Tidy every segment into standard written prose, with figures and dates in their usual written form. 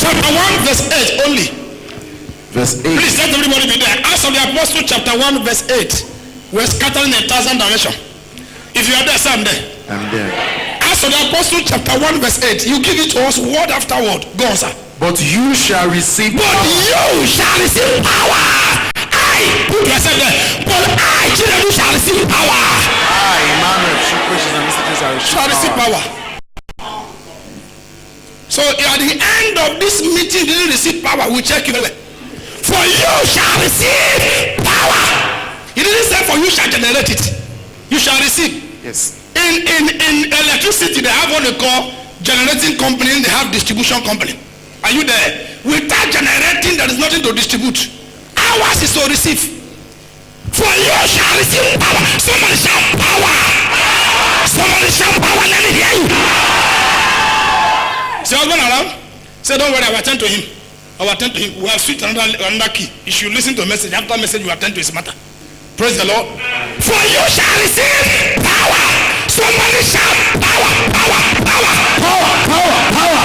chapter 1 verse 8 only. Verse 8. Please let everybody be there. Acts of the Apostle chapter 1 verse 8. We're scattering 1,000 directions. If you are there, say I'm there. I'm there. Acts of the Apostle chapter 1 verse 8. You give it to us word after word. Go on, sir. But you shall receive But power. you shall receive power. I put yourself there. But I, children, shall receive power. I, Emmanuel, true preachers and messages, Shall receive power. So at the end of this meeting, you didn't receive power. We check you. For you shall receive power. He didn't say for you shall generate it. You shall receive. Yes. In electricity, they have what they call generating company. They have distribution company. Are you there? Without generating, there is nothing to distribute. Ours is to receive. For you shall receive power. Somebody shout power. Somebody shout power. Let me hear you. Say, husband around. Say, don't worry, I will attend to him. I will attend to him. We have switched another key. You should listen to a message. After message, you attend to his matter. Praise the Lord. For you shall receive power. Somebody shout power, power, power, power, power, power.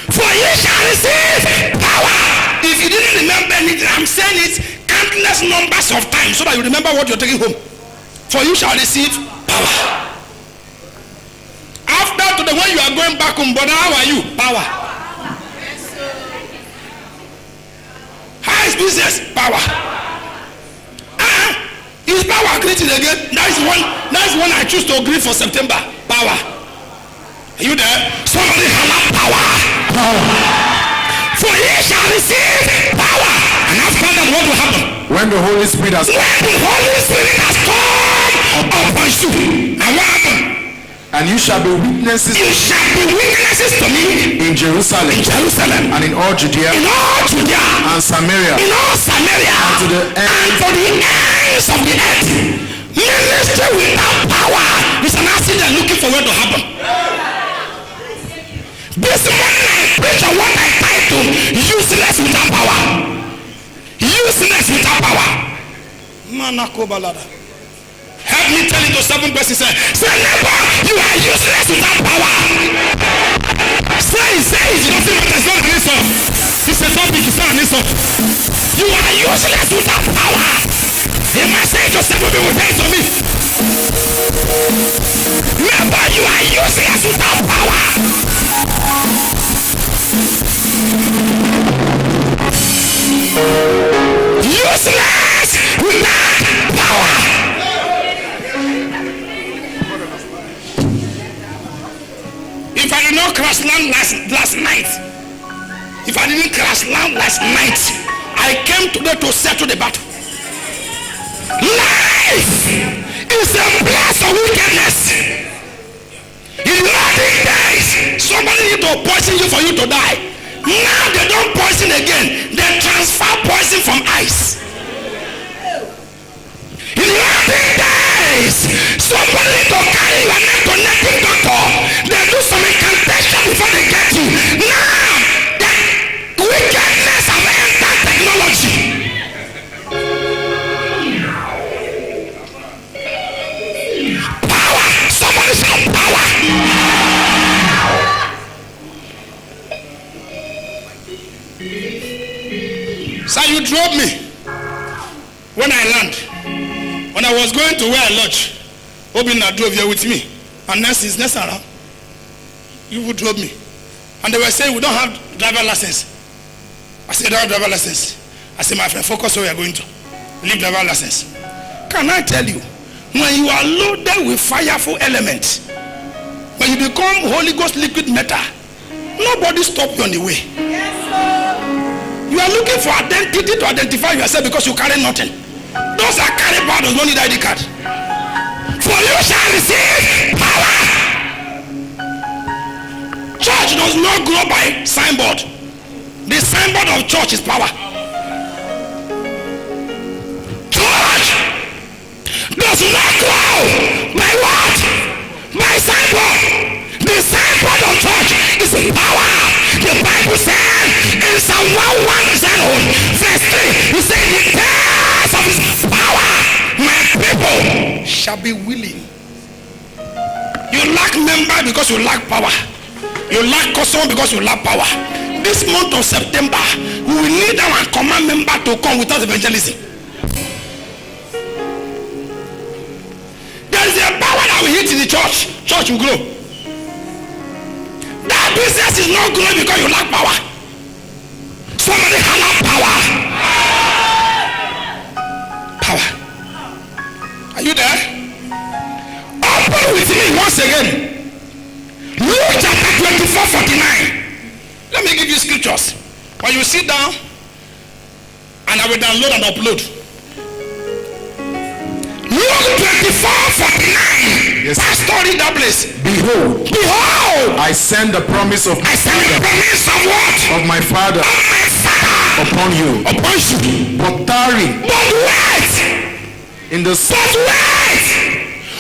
For you shall receive power. If you didn't remember anything, I'm saying it countless numbers of times so that you remember what you're taking home. For you shall receive power. After today, when you are going back home, but how are you? Power. How is business? Power. Is power greeting again? That is one I choose to agree for September. Power. Are you there? Somebody have power. Power. For ye shall receive power. And after that, what will happen? When the Holy Spirit has come. When the Holy Spirit has come upon you. And what happened? And you shall be witnesses. You shall be witnesses to me in Jerusalem. In Jerusalem. And in all Judea. In all Judea. And Samaria. In all Samaria. And to the ends of the earth. Ministry without power is an accident looking for where to happen. This morning I preach on what I title useless without power. Useless without power. Manakobalada. Help me tell it to 7 persons. Say neighbor, you are useless without power. Say it. You don't feel like there's not an insult. It's a topic, it's not an insult. You are useless without power. If I say to 7 people, say to me. Remember, you are useless without power. Useless without power. If I did not crash land last night, if I didn't crash land last night, I came today to settle the battle. Life is a place of wickedness. In the olden days, somebody need to poison you for you to die. Now they don't poison again. They transfer poison from ice. In the olden days, somebody need to carry your name to native doctor. They do some incantation before they get you. Now, the wickedness have entered technology. Somebody shout power. So you drove me when I land. When I was going to where I lodge, Obina drove here with me. And next is next around. You would drove me. And they were saying we don't have driver license. I said, I don't have driver license. I said, my friend, focus where we are going to. Leave driver license. Can I tell you? When you are loaded with fireful elements, when you become Holy Ghost liquid metal, nobody stop you on the way. You are looking for identity to identify yourself because you carry nothing. Those that carry power does not need ID card. For you shall receive power. Church does not grow by signboard. The signboard of church is power. Church does not grow by what? By signboard. The signboard of church is power. The Bible says in Psalm 110 verse 3, it says the test of his power, my people shall be willing. You lack member because you lack power. You lack custom because you lack power. This month of September, we will need our command member to come with us evangelism. There is a power that will hit in the church. Church will grow. That business is not growing because you lack power. Somebody have power. Power. Are you there? Open with me once again. Luke chapter 24:49. Let me give you scriptures. When you sit down, and I will download and upload. Luke 24:49. Yes. Pastor, read that place. Behold, I send the promise of I send the promise of what? of my Father Of my Father upon you. upon you. But tarry But wait. in the But wait.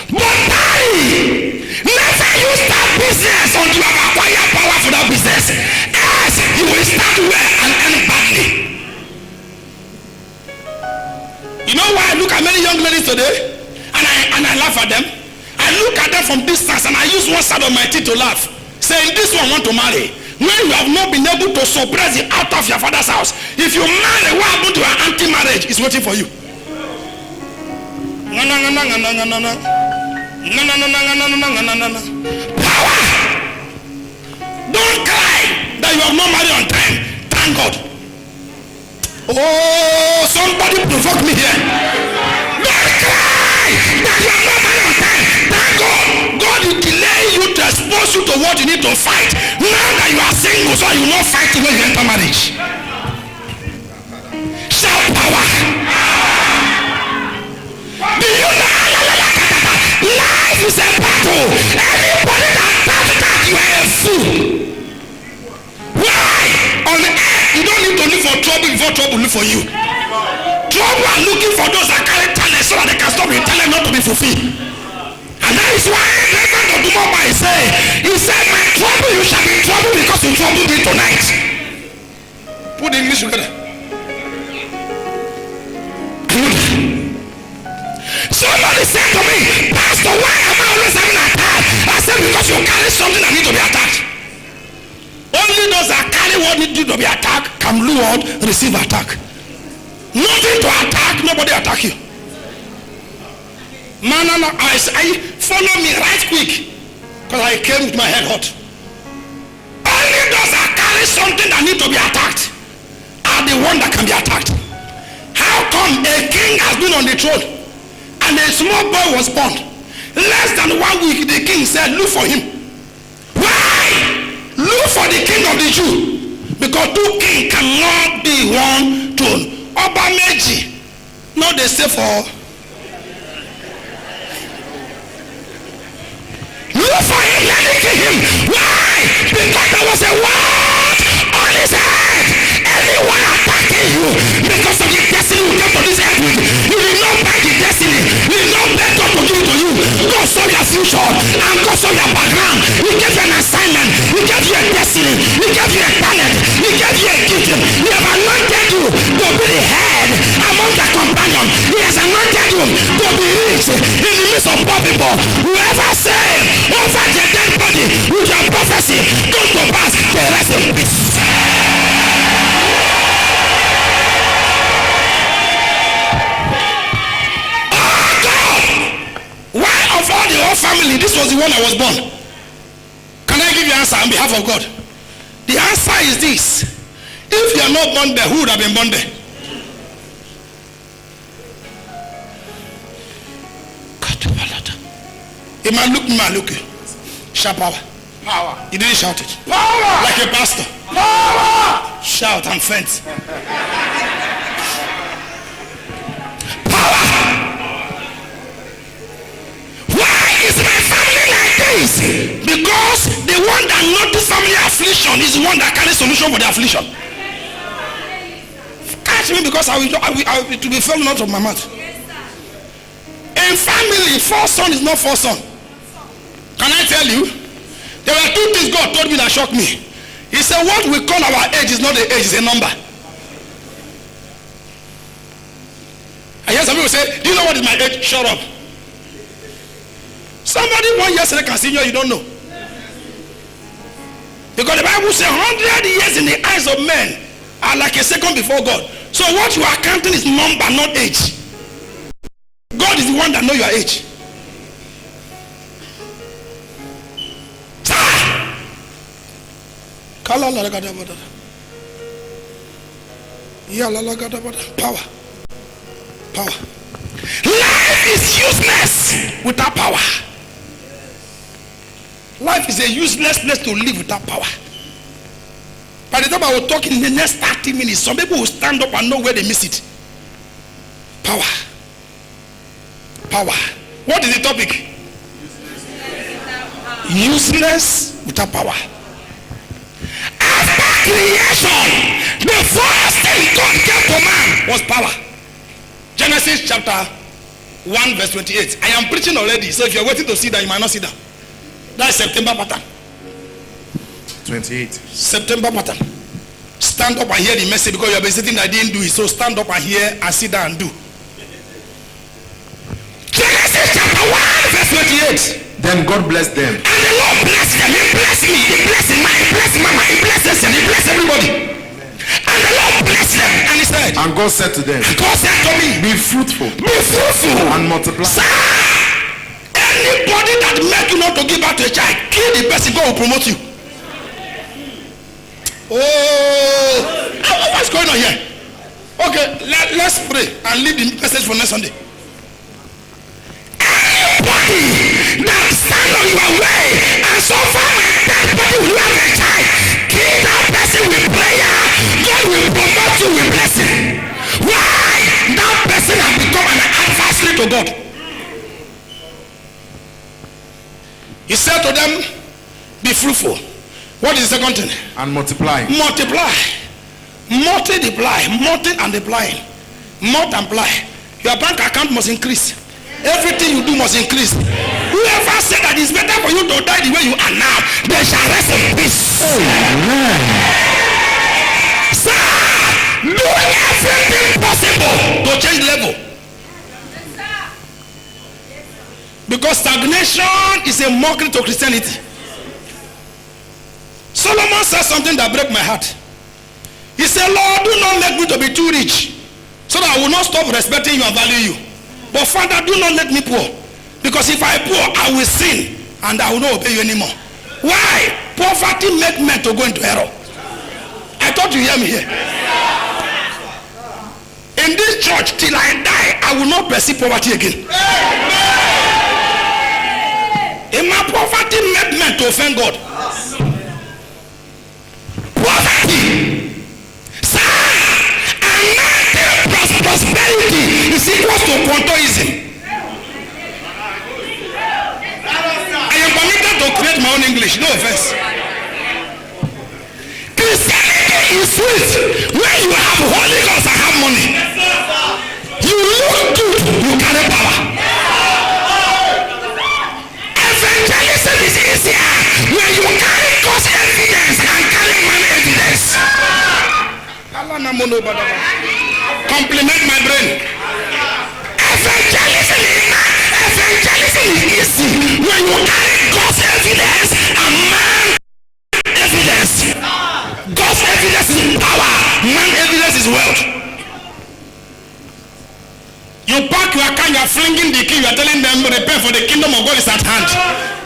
But tarry. Never you start business until you have acquired power for that business. Else you will start well and end badly. You know why I look at many young ladies today and I laugh at them? I look at them from distance and I use one side of my teeth to laugh, saying this one want to marry. When you have not been able to suppress it out of your father's house, if you marry, what happened to your anti-marriage is waiting for you. Power. Don't cry that you have not married on time. Thank God. Oh, somebody provoke me here. Don't cry that you have not married on time. Thank God. God will delay you to expose you to what you need to fight. Now that you are single, so you will not fight when you enter marriage. Shout power. Do you know? Life is a battle. Anybody that does that, you are a fool. Why? On the earth, you don't need to look for trouble before trouble look for you. Trouble are looking for those that carry talent so that they can stop your talent not to be fulfilled. And that is why the Reverend Odumoma is saying, he said, my trouble, you shall be in trouble because you troubled me tonight. Put the English together. Somebody said to me, Pastor, why am I always having an attack? I said, because you carry something that needs to be attacked. Only those that carry what needs to be attacked can Lord receive attack. Nothing to attack, nobody attack you. Man, I follow me right quick because I came with my head hot. Only those that carry something that need to be attacked are the one that can be attacked. How come a king has been on the throne and a small boy was born? Less than 1 week, the king said, look for him. Why? Look for the king of the Jews. Because two kings cannot be one throne. Oba Meji. No, they say for. Look for him, let me kill him. Why? Because there was a word on his head. Anyone attacking you because of the destiny we came to this earth with, you will not buy the destiny. You will not bet God to give it to you. God saw your future and God saw your background. He gave you an assignment. He gave you a destiny. He gave you a talent. He gave you a gift. He has anointed you to be the head among the companions. He has anointed you to be rich in the midst of poor people. Whoever says over the dead body with your prophecy come to pass, the rest in peace. Of all the whole family, this was the one I was born. Can I give you an answer on behalf of God? The answer is this: if you are not born there, who would have been born there? Imaluki. Shout power. Power. You didn't shout it. Power. Like a pastor. Power. Shout and faint. Is my family like this? Because the one that not this family affliction is the one that carries solution for the affliction. Catch me, because I will to be fallen out of my mouth. In family, 4 sons is not 4 sons. Can I tell you? There were 2 things God told me that shocked me. He said, what we call our age is not the age, it's a number. I hear some people say, do you know what is my age? Shut up. Somebody 1 year can see you don't know. Because the Bible says 100 years in the eyes of men are like a second before God. So what you are counting is number, not age. God is the one that knows your age. Power. Power. Life is useless without power. Life is a useless place to live without power. By the time I will talk in the next 30 minutes, some people will stand up and know where they miss it. Power. Power. What is the topic? Useless without power. After creation, the first thing God gave to man was power. Genesis chapter 1 verse 28. I am preaching already, so if you are waiting to see that, you might not see that. That's September pattern. 28. September pattern. Stand up and hear the message, because you have been sitting there, I didn't do it. So stand up and hear and sit down and do. Genesis chapter 1 verse 28. Then God blessed them. And the Lord blessed them. He blessed me. He blessed him. He blessed mama. He blessed us. He blessed everybody. And the Lord blessed them. And he said. And God said to them. God said to me. Be fruitful. Be fruitful. And multiply. Sir, anybody that make you not to give out to a child, kill the person. God will promote you. Oh, what's going on here? Okay, let's pray and leave the message for next Sunday. Anybody that stand on your way and so far that body will have a child, kill that person with prayer. God will promote you with blessing. Why? That person has become an adversary to God. He said to them, be fruitful. What is the second thing? And multiply. Multiply. Multiply. Multi and applying. Multiply. Your bank account must increase. Everything you do must increase. Whoever said that it's better for you to die the way you are now, they shall rest in peace. Sir, doing everything possible to change level. Because stagnation is a mockery to Christianity. Solomon said something that broke my heart. He said, Lord, do not make me to be too rich, so that I will not stop respecting you and value you. But Father, do not let me poor, because if I poor, I will sin and I will not obey you anymore. Why? Poverty make men to go into error. I thought you hear me here. In this church, till I die, I will not perceive poverty again. In my poverty make men to offend God. Poverty, sir, and prosperity is equal to contoism. I am permitted to create my own English, no offense. Christianity is sweet when you have Holy Ghost and have money. You look good, you carry power. Evangelism is easier when you carry God's evidence and carry man evidence. Compliment my brain. Evangelism is easy when you carry God's evidence and man evidence. God's evidence is power, man evidence is wealth. You park your car, you are flinging the key, you are telling them repent for the kingdom of God is at hand.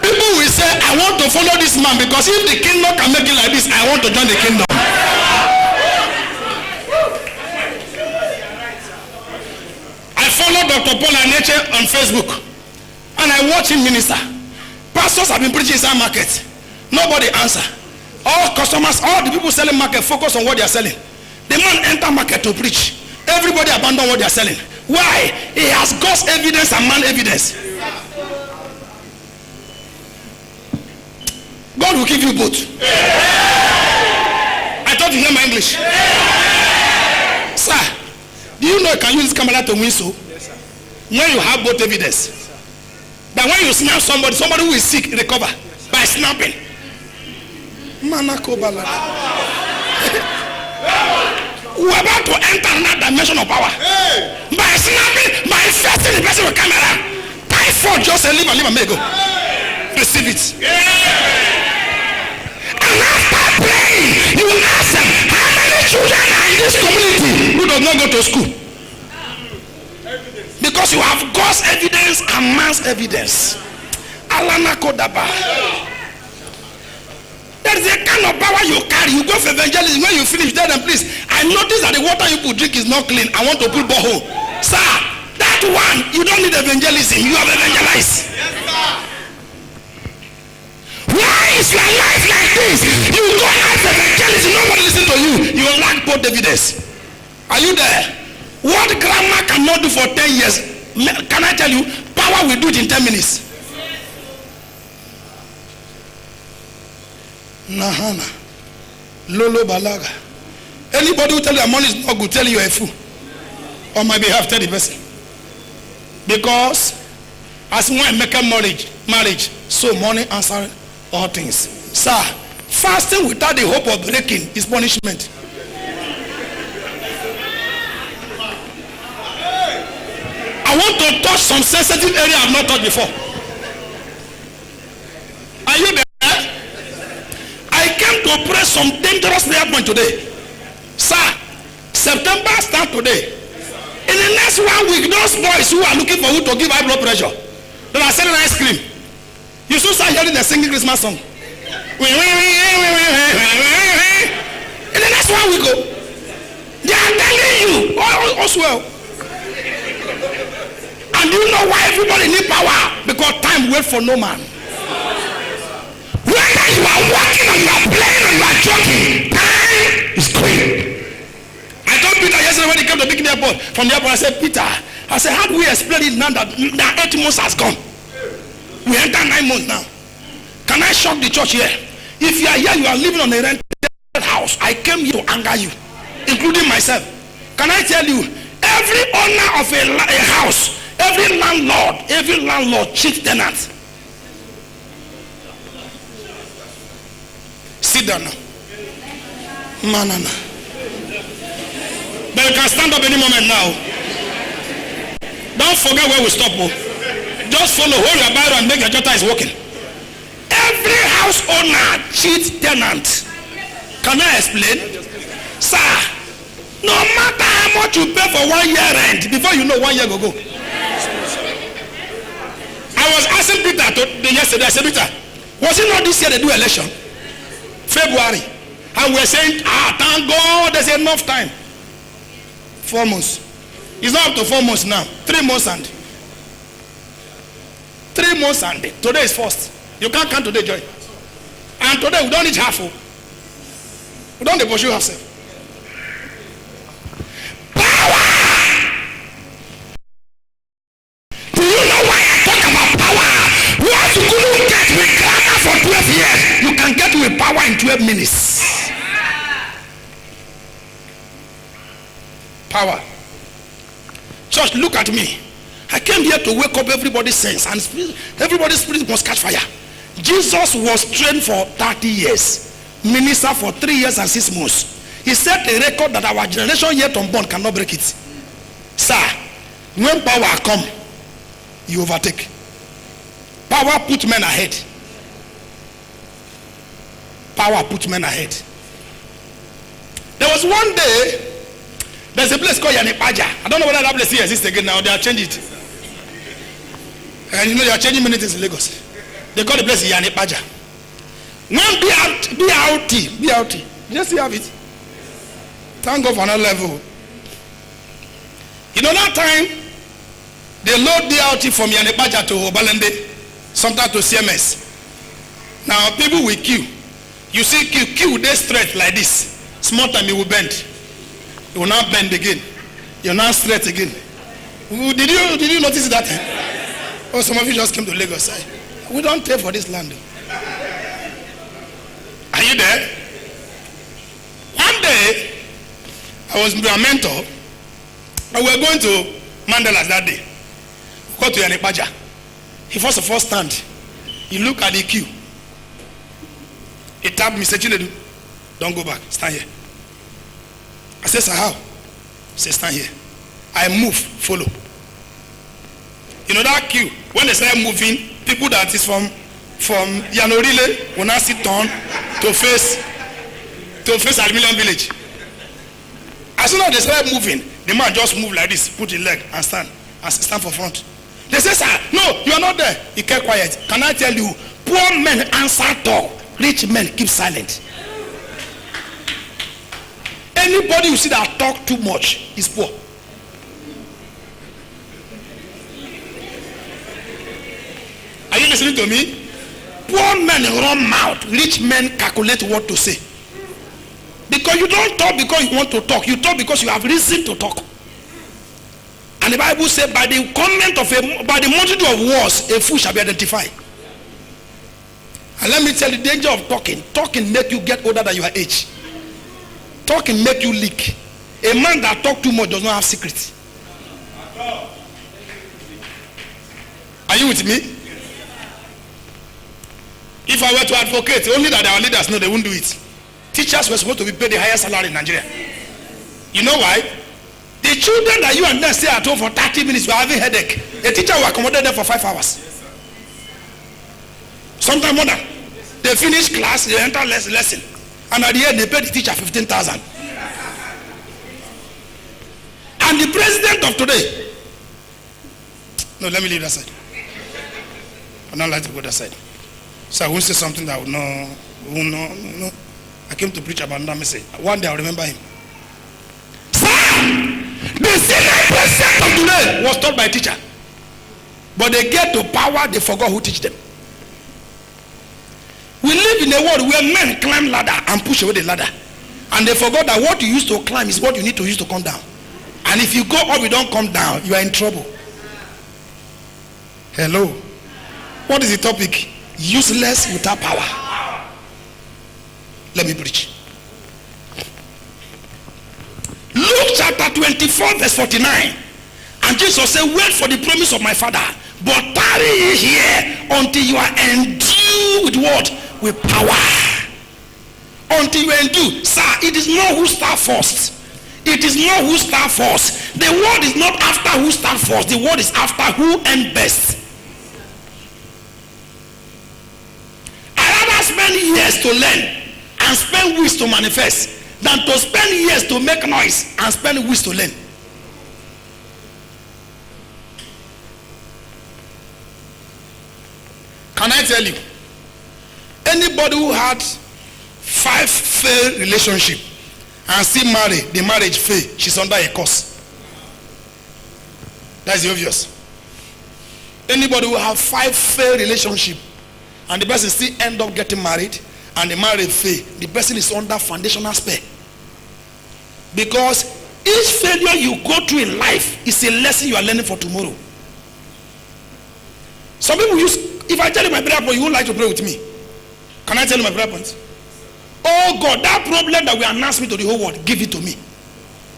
People will say, I want to follow this man, because if the kingdom can make it like this, I want to join the kingdom. I follow Dr. Paul Aneche on Facebook, and I watch him minister. Pastors have been preaching inside market. Nobody answer. All customers, all the people selling market focus on what they are selling. The man enter market to preach. Everybody abandon what they are selling. Why? He has God's evidence and man evidence. God will give you both. I thought you hear my English. Sir, do you know you can use this camera to win so? When you have both evidence. That when you snap somebody who is sick recover by snapping. We're about to enter another dimension of power. By snapping, by facing the person with camera. Typhoid, just say leave and may go. Receive it. And after to school. Because you have God's evidence and man's evidence. Alana Kodaba. There is a kind of power you carry. You go for evangelism. When you finish, tell them, please, I notice that the water you put drink is not clean. I want to put borehole. Sir, that one, you don't need evangelism. You have evangelized. Yes, sir. Why is your life like this? You go out evangelism, nobody listen to you. You lack both evidence. Are you there? What grandma cannot do for 10 years, can I tell you, power will do it in 10 minutes. Nahana, Lolo Balaga. Anybody who tell you money is not good, tell you a fool. On my behalf, tell the person. Because as one make a marriage, so money answer all things. Sir, fasting without the hope of breaking is punishment. I want to touch some sensitive area I've not touched before. Are you there? I came to pray some dangerous prayer point today. Sir, September start today. In the next 1 week, those boys who are looking for you to give high blood pressure, they are selling ice cream. You should start hearing the singing Christmas song. In the next 1 week, they are telling you also well. And you know why everybody need power? Because time waits for no man. Whether you are working or you are playing or you are joking, time is going. I told Peter yesterday when he came to pick the airport, from the airport, I said, Peter, I said, how do we explain it now that 8 months has gone? We enter 9 months now. Can I shock the church here? If you are here, you are living on a rented house. I came here to anger you, including myself. Can I tell you, every owner of a house, every landlord cheats tenants. Sit down now. Manana. But you can stand up any moment now. Don't forget where we stop. Just follow, hold your Bible and make your daughter is working. Every house owner cheats tenant. Can I explain? Sir, no matter how much you pay for 1 year rent, before you know 1 year go. I was asking Peter yesterday, I said, Peter, was it not this year they do election? February. And we're saying, thank God there's enough time. 4 months. It's not up to 4 months now. 3 months and 3 months and today is first. You can't count today, Joy. And today we don't need half. We don't pursue ourselves. Power! Do you know why I talk about power? What you couldn't get with grammar for 12 years, you can get with power in 12 minutes. Power. Church, look at me. I came here to wake up everybody's sense, and everybody's spirit must catch fire. Jesus was trained for 30 years, minister for 3 years and 6 months. He set a record that our generation yet unborn cannot break it. Sir, when power come, you overtake. Power put men ahead. Power put men ahead. There was one day, there's a place called Yanipaja. I don't know whether that place here exists again now. They have changed it. And you know they are changing many things in Lagos. They call the place Yanipaja. Now BRT. Just you have it. Thank God for another level. You know that time, they load BRT from Yanipaja to Obalende, sometimes to CMS. Now people will queue. You see queue they straight like this. Small time it will bend. You will not bend again. You're not straight again. Did you notice that? Oh, some of you just came to Lagos. We don't pay for this land. Are you there? One day, I was with a mentor, and we were going to Mandela's that day. We got to Yanipaja. He first of all stand. He looked at the queue. He tapped me, said, Chinedu, don't go back. Stand here. I said, sir, how? He said, stand here. I move, follow. You know that queue, when they start moving, people that is from Yanorile will now sit down to face Aluminium Village. As soon as they start moving, The man just move like this, put his leg and stand for front. They say, sir, no, you are not there. He kept quiet. Can I tell you, poor men answer talk, rich men keep silent. Anybody you see that talk too much is poor. Are you listening to me? Poor men run mouth, rich men calculate what to say. Because you don't talk because you want to talk, you talk because you have reason to talk. And the Bible says, by the multitude of wars, a fool shall be identified. And let me tell you the danger of talking. Talking make you get older than your age. Talking make you leak. A man that talk too much does not have secrets. Are you with me? If I were to advocate, only that our leaders know, they won't do it. Teachers were supposed to be paid the highest salary in Nigeria. You know why? The children that you and them stay at home for 30 minutes were having headache. A teacher will accommodate them for 5 hours. Sometimes more than. They finish class, they enter lesson. And at the end, they pay the teacher 15,000. And the president of today. No, let me leave that side. I don't like to go that side. So I won't say something that would no. I came to preach about that message. One day I'll remember him. Sir! The senior president of today was taught by a teacher. But they get to power, they forgot who teach them. We live in a world where men climb ladder and push away the ladder. And they forgot that what you used to climb is what you need to use to come down. And if you go up, you don't come down, you are in trouble. Hello. What is the topic? Useless without power. Let me preach. Luke chapter 24 verse 49. And Jesus said, wait for the promise of my Father, but tarry ye here until you are endued with what? With power. Until you are endued. Sir, it is not who start first. It is not who start first. The word is not after who start first. The word is after who end best. I rather spend years to learn and spend weeks to manifest than to spend years to make noise and spend weeks to learn. Can I tell you, anybody who had 5 failed relationship and still marry, the marriage fail, she's under a curse. That's the obvious. Anybody who have 5 failed relationship and the person still end up getting married and the marriage fail, the person is under foundational spell. Because each failure you go through in life is a lesson you are learning for tomorrow. Some people use, if I tell you my prayer point, you won't like to pray with me. Can I tell you my prayer point? Oh God, that problem that will announce me to the whole world, give it to me.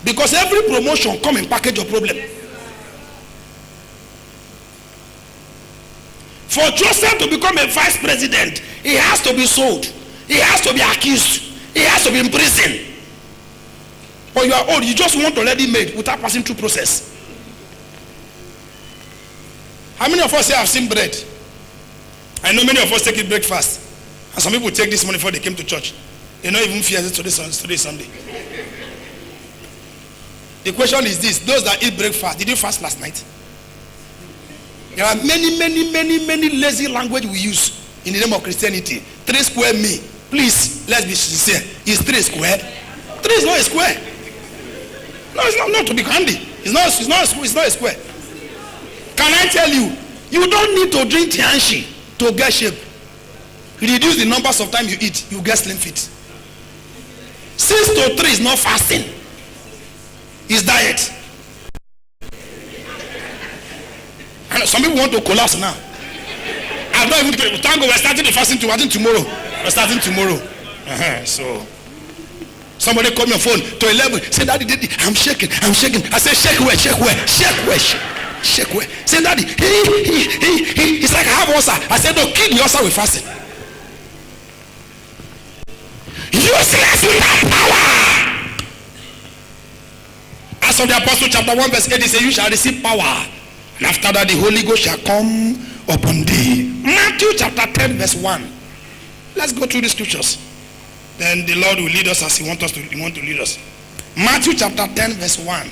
Because every promotion come in package of problem. For Joseph to become a vice president, he has to be sold. He has to be accused. He has to be in prison. But you are old, you just want to let it made without passing through process. How many of us here have seen bread? I know many of us take it breakfast. And some people take this money before they came to church. They don't even fear it today Sunday. The question is this: those that eat breakfast, did you fast last night? There are many lazy language we use in the name of Christianity. 3 square meal. Please, let's be sincere. Is 3 square? 3 is not a square. No, it's not to be handy. It's not a square. Can I tell you, you don't need to drink Tianchi to get shape. Reduce the numbers of time you eat, you get slim fit. 6 to 3 is not fasting. It's diet. And some people want to collapse now. I'm not even thank God we're starting the fasting tomorrow. We're starting tomorrow. So somebody called me on phone to 11. Say, Daddy, I'm shaking. I said, shake where? Say, Daddy, it's like I have ulcer. I said, no, kill the ulcer with fasting. Useless without power. As of the Apostle chapter 1 verse 8, it says, you shall receive power, and after that the Holy Ghost shall come upon thee. Matthew chapter 10 verse 1. Let's go through the scriptures. Then the Lord will lead us as he wants to lead us. Matthew chapter 10 verse 1.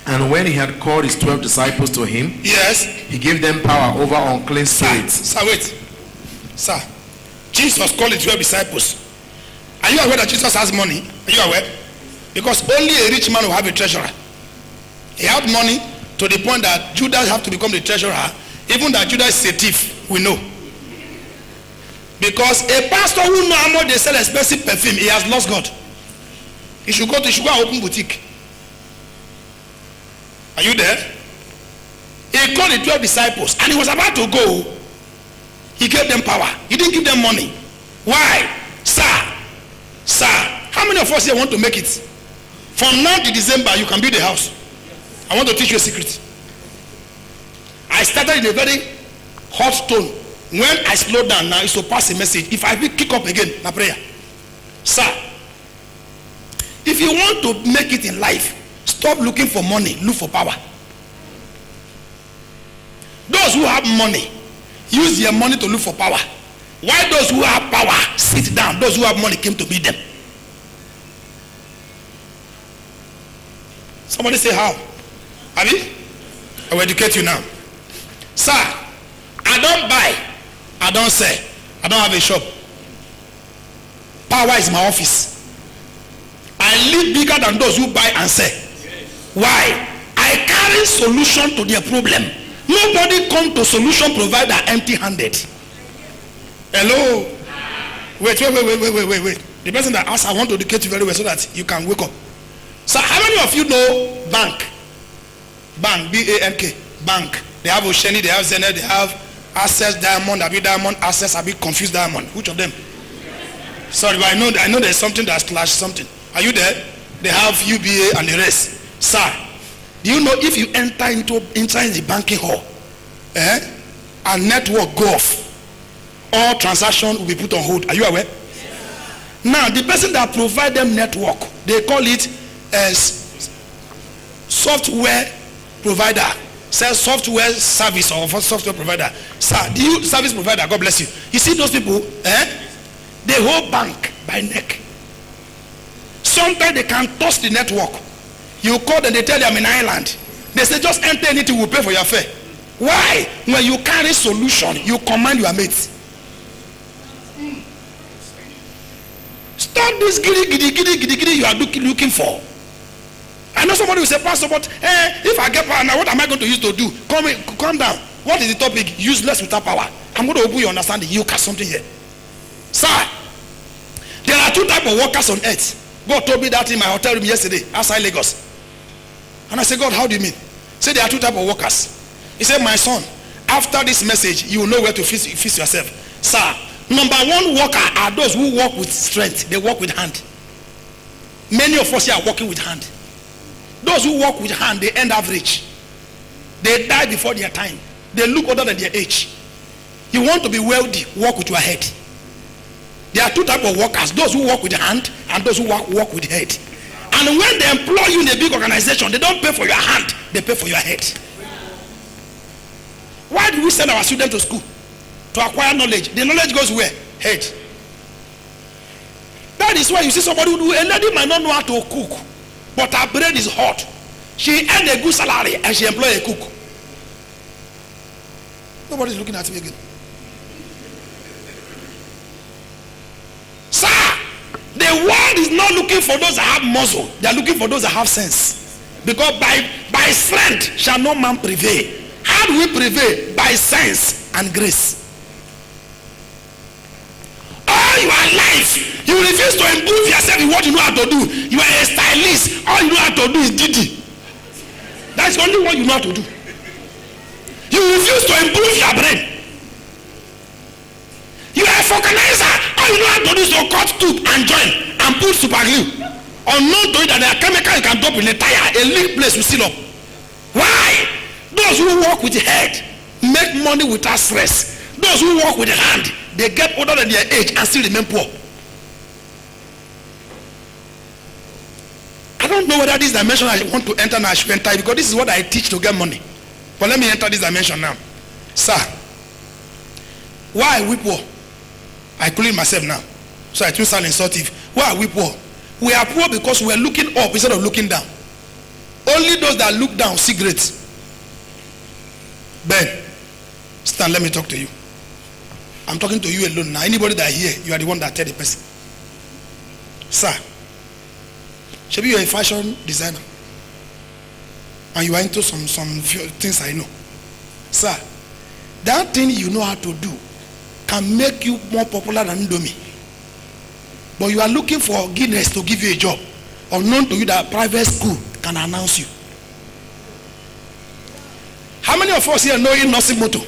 And when he had called his 12 disciples to him, Yes. he gave them power over unclean spirits. Sir, wait. Sir, Jesus called the 12 disciples. Are you aware that Jesus has money? Are you aware? Because only a rich man will have a treasurer. He had money to the point that Judas have to become the treasurer. Even that Judas is a thief, we know. Because a pastor who know how much they sell expensive perfume, he has lost God. He should go and open boutique. Are you there? He called the 12 disciples and he was about to go. He gave them power. He didn't give them money. Why? Sir, how many of us here want to make it? From now to December, you can build a house. I want to teach you a secret. I started in a very hot tone. When I slow down now, it's to pass a message. If I will kick up again, my prayer. Sir, if you want to make it in life, stop looking for money, look for power. Those who have money, use their money to look for power. Why those who have power sit down? Those who have money came to meet them. Somebody say how? Abi? I will educate you now. Sir, I don't buy, I don't sell, I don't have a shop. Power is my office. I live bigger than those who buy and sell. Why? I carry solution to their problem. Nobody come to solution provider empty-handed. Hello? Wait. The person that asked, I want to educate you very well so that you can wake up. So how many of you know bank? Bank, B-A-N-K, bank. They have Osheni, they have Zenith, they have Access Diamond, Abi Diamond, Access, Abi Confused Diamond. Which of them? Sorry, but I know there's something that's slash something. Are you there? They have UBA and the rest. Sir, do you know if you enter inside the banking hall, and network go off, all transaction will be put on hold. Are you aware? Yes. Now, the person that provide them network, they call it software provider. Say software service or software provider. Sir, do you service provider? God bless you. You see those people, they hold bank by neck. Sometimes they can toss the network. You call them, they tell them in Ireland. They say just enter anything, we'll pay for your fare. Why? When you carry solution, you command your mates. Stop this giddy you are looking for. I know somebody will say, Pastor, but if I get power now, what am I going to use to do? Calm down. What is the topic? Useless without power. I'm going to open your understanding. You catch something here. Sir, there are two types of workers on earth. God told me that in my hotel room yesterday, outside Lagos. And I said, God, how do you mean? He said, there are two types of workers. He said, my son, after this message, you will know where to fix yourself. Sir, number one worker are those who work with strength. They work with hand. Many of us here are working with hand. Those who work with hand, they end average. They die before their time. They look older than their age. You want to be wealthy, work with your head. There are two types of workers. Those who work with hand and those who work with head. And when they employ you in a big organization, they don't pay for your hand, they pay for your head. Why do we send our students to school? To acquire knowledge. The knowledge goes where? Head. That is why you see somebody who a lady might not know how to cook, but her brain is hot. She earns a good salary and she employs a cook. Nobody's looking at me again. Sir, the world is not looking for those that have muscle. They are looking for those that have sense. Because by strength shall no man prevail. How do we prevail? By sense and grace. All your life, you refuse to improve yourself in what you know how to do. You are a stylist. All you know how to do is Didi. That's the only one you know how to do. You refuse to improve your brain. You are a vulcanizer. All you know how to do is to cut tube and join and put super glue. Unknown to it that there are chemicals you can drop in a tire, a leak place will seal up. Why? Those who work with the head make money without stress. Those who work with the hand, they get older than their age and still remain poor. I don't know whether this dimension I want to enter now I should enter, because this is what I teach to get money. But let me enter this dimension now. Sir, why are we poor? I call it myself now, so I don't sound insultive. Why are we poor? We are poor because we are looking up instead of looking down. Only those that look down see great. Ben, stand, let me talk to you. I'm talking to you alone now. Anybody that here, you are the one that tell the person. Sir, maybe you are a fashion designer and you are into some few things I know. Sir, that thing you know how to do can make you more popular than Indomie. But you are looking for Guinness to give you a job. Unknown to you that private school can announce you. How many of us here know Innocent Motor?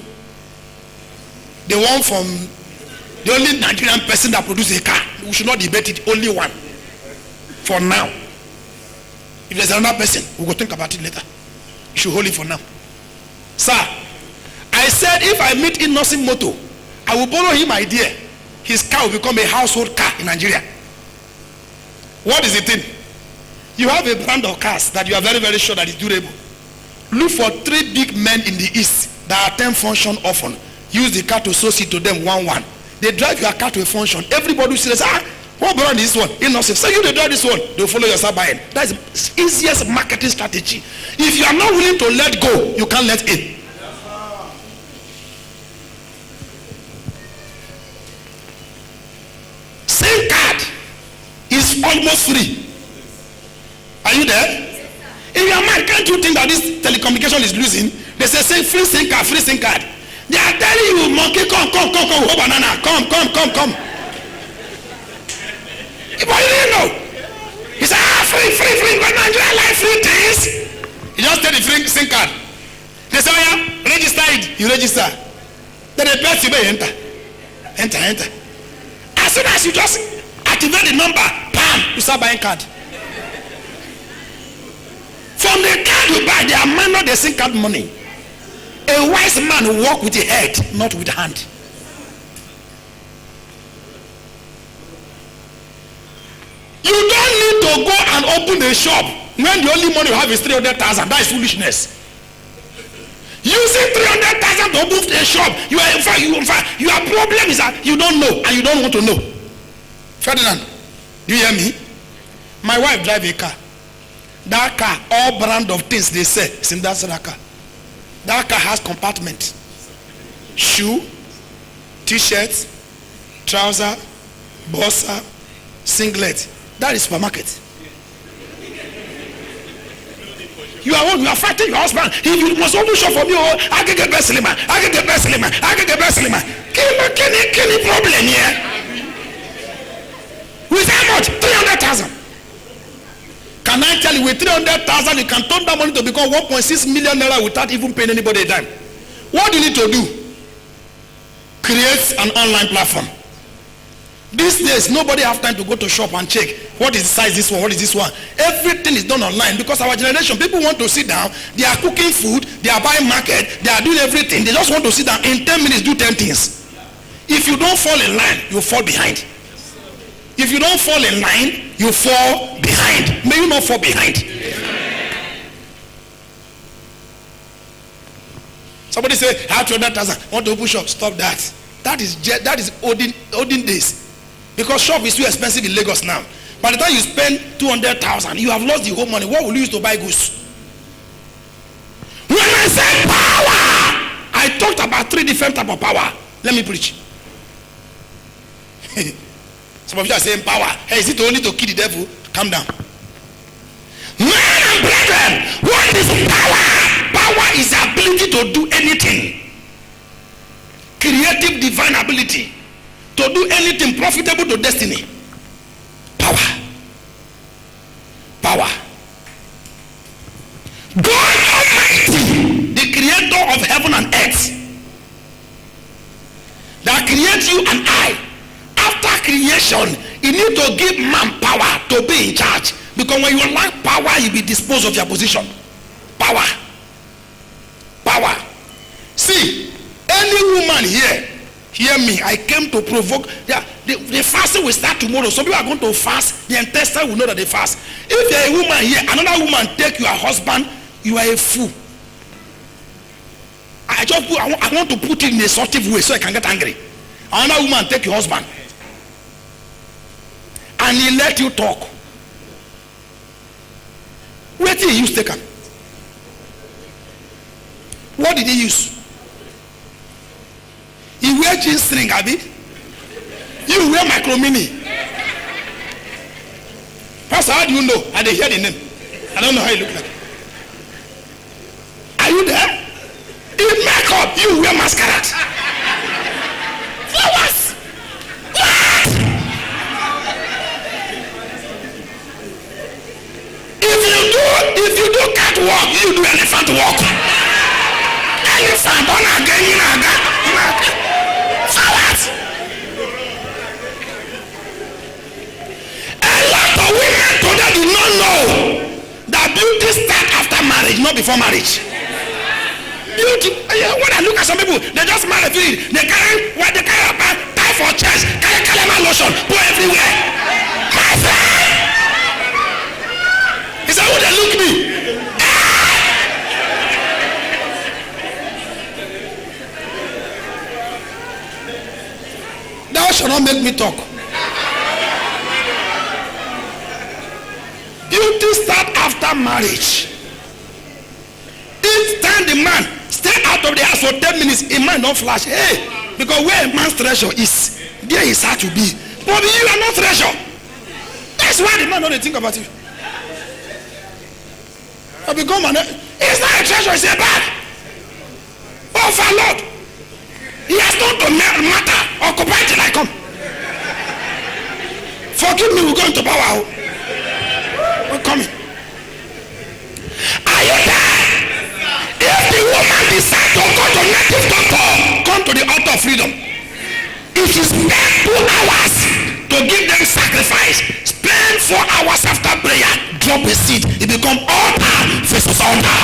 The one from the only Nigerian person that produces a car. We should not debate it, only one. For now. If there's another person, we will think about it later. You should hold it for now. Sir, I said if I meet Innocent Motor, I will borrow him idea. His car will become a household car in Nigeria. What is the thing? You have a brand of cars that you are very, very sure that is durable. Look for 3 big men in the east that attend function often. Use the car to associate to them 1-1. They drive your car to a function. Everybody will say, what brand is this one? Innocent. So you drive this one. They will follow yourself buying. That is the easiest marketing strategy. If you are not willing to let go, you can't let in. SIM card is almost free. Are you there? In your mind, can't you think that this telecommunication is losing? They say free SIM card, free SIM card. They are telling you, monkey, come, oh banana, come. But you didn't know. He said, free, but Nigeria like free things. You just take the free SIM card. They say, yeah, register it. You register. Then they press you, enter. As soon as you just activate the number, bam, you start buying card. From the card you buy, they are minor the SIM card money. A wise man will walk with the head, not with the hand. You don't need to go and open a shop when the only money you have is 300,000. That is foolishness. Using 300,000 to open a shop, your problem is that you don't know and you don't want to know. Ferdinand, do you hear me? My wife drive a car. That car, all brand of things they say is in that car. That car has compartment. Shoe, t-shirt, trouser, bossa, singlet. That is supermarket. You are fighting your husband. If you must open shop for me, I can get best lima. Can problem here? With how much? 300,000. Can I tell you, with 300,000 you can turn that money to become 1.6 million naira without even paying anybody a dime. What do you need to do? Create an online platform. These days nobody have time to go to shop and check what is the size this one, what is this one. Everything is done online because our generation, people want to sit down, they are cooking food, they are buying market, they are doing everything. They just want to sit down in 10 minutes do 10 things. If you don't fall in line, you fall behind. If you don't fall in line, you fall behind. May you not fall behind. Somebody say, I have 200,000, want to open shop. Stop that. That is olden days. Because shop is too expensive in Lagos now. By the time you spend 200,000, you have lost the whole money. What will you use to buy goods? When I say power, I talked about 3 different types of power. Let me preach. Some of you are saying power. Hey, is it only to kill the devil? Calm down. Men and brethren, what is power? Power is the ability to do anything. Creative divine ability to do anything profitable to destiny. Power. God Almighty, the creator of heaven and earth, that creates you and I. After creation, you need to give man power to be in charge. Because when you lack power, you be disposed of your position. Power. See, any woman here, hear me, I came to provoke. The fasting will start tomorrow. Some people are going to fast. The intestine will know that they fast. If you're a woman here, another woman take your husband, you are a fool. I want to put it in a assertive way so I can get angry. Another woman take your husband and he let you talk. Where did he use take him? What did he use? He wear jeans string, Abi. You wear micro mini. Pastor, how do you know? I didn't hear the name. I don't know how you look like. Are you there? In makeup, you wear masquerade. Flowers. What? If you do catwalk, you do elephant walk. Elephant on again. Flowers. A lot of women today do not know that beauty starts after marriage, not before marriage. Beauty, when I look at some people, they just marry, they carry tie for church, carry calamine lotion, go everywhere. My friend, is that how they look me? Thou shalt not make me talk. Beauty start after marriage. Each time the man stay out of the house for 10 minutes, a man don't flash. Hey, because where a man's treasure is, there is hard to be. But you are not treasure. That's why the man don't think about you. I become it's not a treasure, it's a bag. Oh, for Lord. He has not to matter. Occupy till I come. Forgive me, we're going to power. We're coming. Are you there? If the woman decides to go to native doctor, come to the altar of freedom. If she spend 2 hours to give them sacrifice, spend 4 hours after prayer, drop a seed, it become altar versus altar.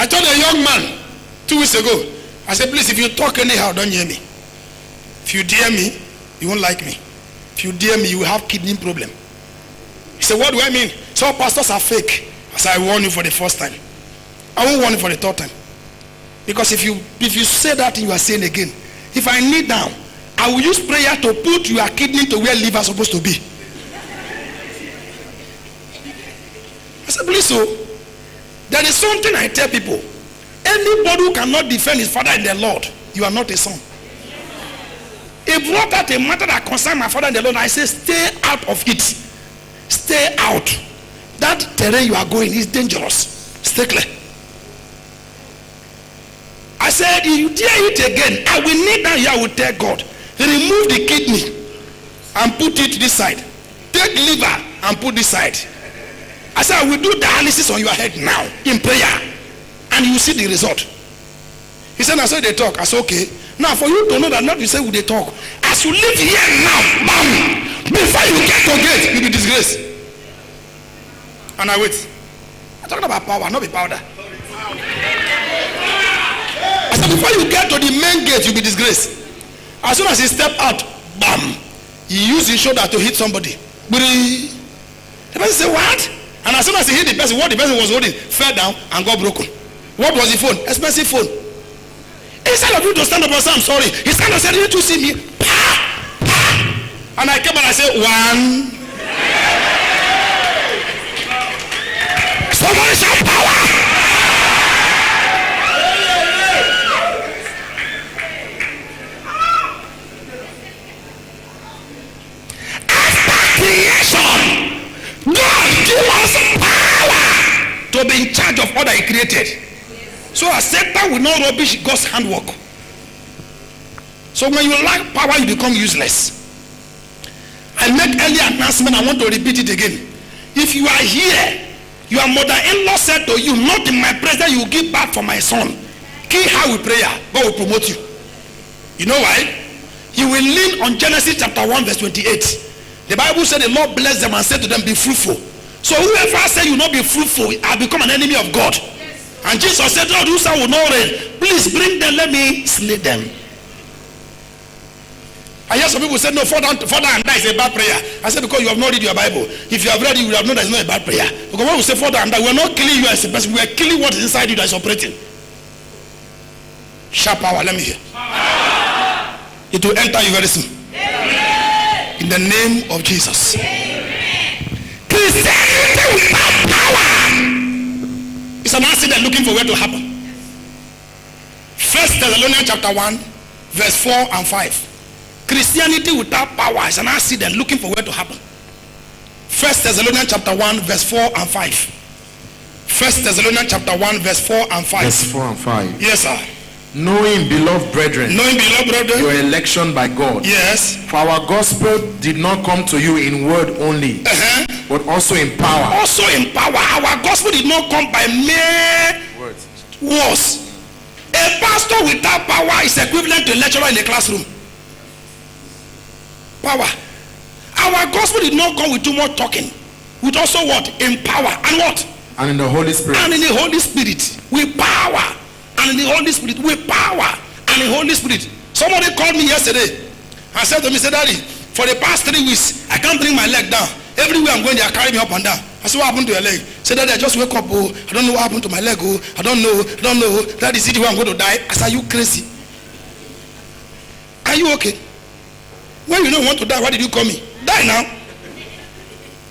I told a young man 2 weeks ago, I said, please, if you talk anyhow, don't hear me. If you dare me, you won't like me. If you dare me, you will have kidney problem. He said, what do I mean? So pastors are fake. I said, I warn you for the first time. I won't warn you for the third time. Because if you say that thing, you are saying again. If I kneel down, I will use prayer to put your kidney to where liver is supposed to be. I said, please, so there is something I tell people. Anybody who cannot defend his father in the Lord, you are not a son. He brought out a matter that concerns my father in the Lord. I say, stay out of it. Stay out. That terrain you are going is dangerous. Stay clear. I said, if you dare it again, I will kneel down here, I will tell God, remove the kidney and put it this side. Take liver and put this side. I said, I will do dialysis on your head now in prayer, and you will see the result. He said, I saw they talk. I said, okay. Now for you to know that not you say will they talk. As you live here now, bam, before you get to gate, you'll be disgraced. And I wait. I'm talking about power, not the powder. I said, before you get to the main gate, you'll be disgraced. As soon as he step out, bam, he used his shoulder to hit somebody. The person said, what? And as soon as he hit the person, what the person was holding fell down and got broken. What was the phone? Expensive phone. Instead of you to stand up and say, I'm sorry, he stand up and said, didn't you see me? Pa! Pa! And I came and I said, 1. Somebody shout power! After creation, God give us power to be in charge of what He created. So a Satan will not rubbish God's handwork. So when you lack power, you become useless. I made earlier announcement, I want to repeat it again. If you are here, your mother-in-law said to you, not in my presence, you will give back for my son. Key how we prayer, God will promote you. You know why? You will lean on Genesis chapter 1 verse 28. The Bible said the Lord blessed them and said to them, be fruitful. So whoever said you will not be fruitful, I become an enemy of God. And Jesus said, Lord, who will not reign? Please bring them, let me slay them. I hear some people say, no, further and die is a bad prayer. I said, because you have not read your Bible. If you have read it, you will have known that it's not a bad prayer. Because when we say further and die, we are not killing you as a person, we are killing what is inside you that is operating. Sharp power, let me hear. It will enter you very soon. In the name of Jesus. Christianity without power is an accident looking for where to happen. 1 Thessalonians chapter 1, verse 4 and 5. Christianity without power is an accident looking for where to happen. 1 Thessalonians chapter 1, verse 4 and 5. 1 Thessalonians chapter 1, verse 4 and 5. Verse 4 and 5. Yes, sir. Knowing, beloved brethren, your your election by God. yes, For our gospel did not come to you in word only, but also in power. also in power. Our gospel did not come by mere words. A pastor without power is equivalent to a lecturer in a classroom. Power. Our gospel did not come with too much talking, with also what? In power. And what? And in the Holy Spirit. And in the Holy Spirit. With power. And in the Holy Spirit. With power. And in the Holy Spirit. Somebody called me yesterday and said to me, Daddy, for the past 3 weeks, I can't bring my leg down. Everywhere I'm going, they are carrying me up and down. I said, what happened to your leg? Say, Daddy, I just wake up. Oh, I don't know what happened to my leg. Oh, I don't know. That is it where I'm going to die. I said, are you crazy? Are you okay? When you don't want to die, why did you call me? Die now.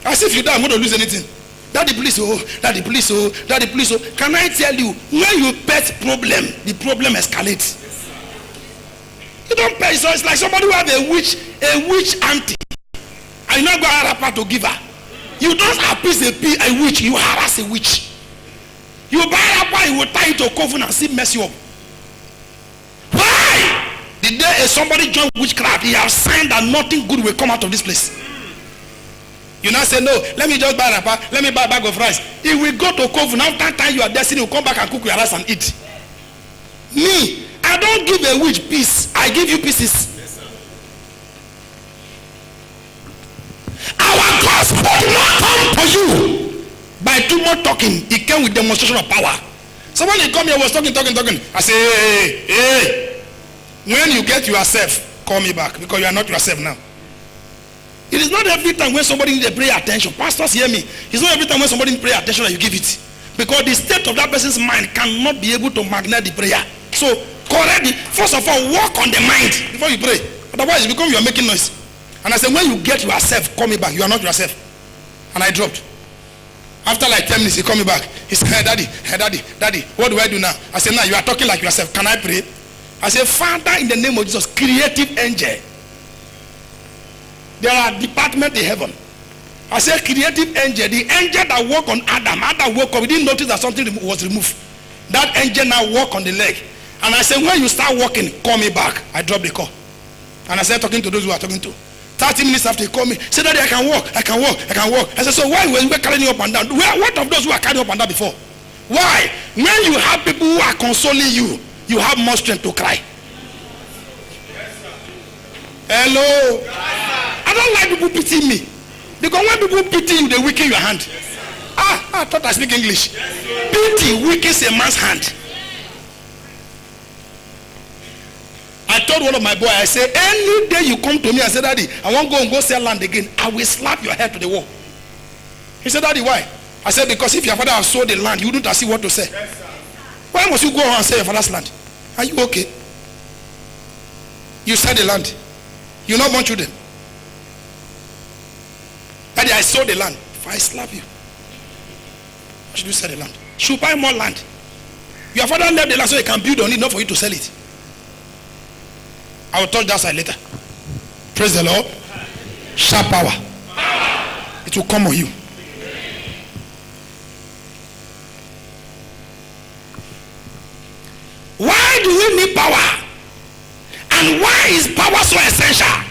As if you die, I'm going to lose anything. Daddy, please, oh, Daddy, please, oh, Daddy, please, oh. Can I tell you, when you pet problem, the problem escalates. You don't pay, so it's like somebody who have a witch auntie, and you not go harass her to give her. You don't appease a witch, you harass a witch. You buy her, you will tie you to a coven and see mess you up. Why? The day somebody joined witchcraft, he has signed that nothing good will come out of this place. You now say, no, let me just buy a wrapper, let me buy a bag of rice. He will go to coven, after time your destiny will come back and cook your rice and eat. Me, I don't give a witch peace, I give you pieces. Our gospel did not come to you by too much talking. It came with demonstration of power. Somebody come here was talking. I say, hey, when you get yourself, call me back, because you are not yourself now. It is not every time when somebody needs a prayer attention. Pastors hear me. It's not every time when somebody needs prayer attention that you give it, because the state of that person's mind cannot be able to magnetize the prayer. So correct it. First of all, work on the mind before you pray. Otherwise, it becomes you are making noise. And I said, when you get yourself, call me back. You are not yourself. And I dropped. After like 10 minutes, he called me back. He said, hey, daddy, what do I do now? I said, now you are talking like yourself. Can I pray? I said, Father, in the name of Jesus, creative angel. There are departments in heaven. I said, creative angel, the angel that worked on Adam woke up. We didn't notice that something was removed. That angel now walk on the leg. And I said, when you start walking, call me back. I dropped the call. And I started talking to those who are talking to. 30 minutes after he called me, said, Daddy, I can walk. I said, so why were you carrying you up and down? What of those who are carrying up and down before? Why? When you have people who are consoling you, you have more strength to cry. Hello? I don't like people pitying me. Because when people pity you, they weaken your hand. I thought I speak English. Pity weakens a man's hand. I told one of my boys, I said, any day you come to me and say, Daddy, I want to go sell land again, I will slap your head to the wall. He said, Daddy, why? I said, because if your father has sold the land, you wouldn't see what to say. Yes, why must you go and sell your father's land? Are you okay? You sell the land. You not want children. Daddy, I sold the land. If I slap you, why should you sell the land? Should buy more land. Your father left the land so he can build on it, not for you to sell it. I will touch that side later. Praise the Lord. Sharp power. It will come on you. Why do we need power? And why is power so essential?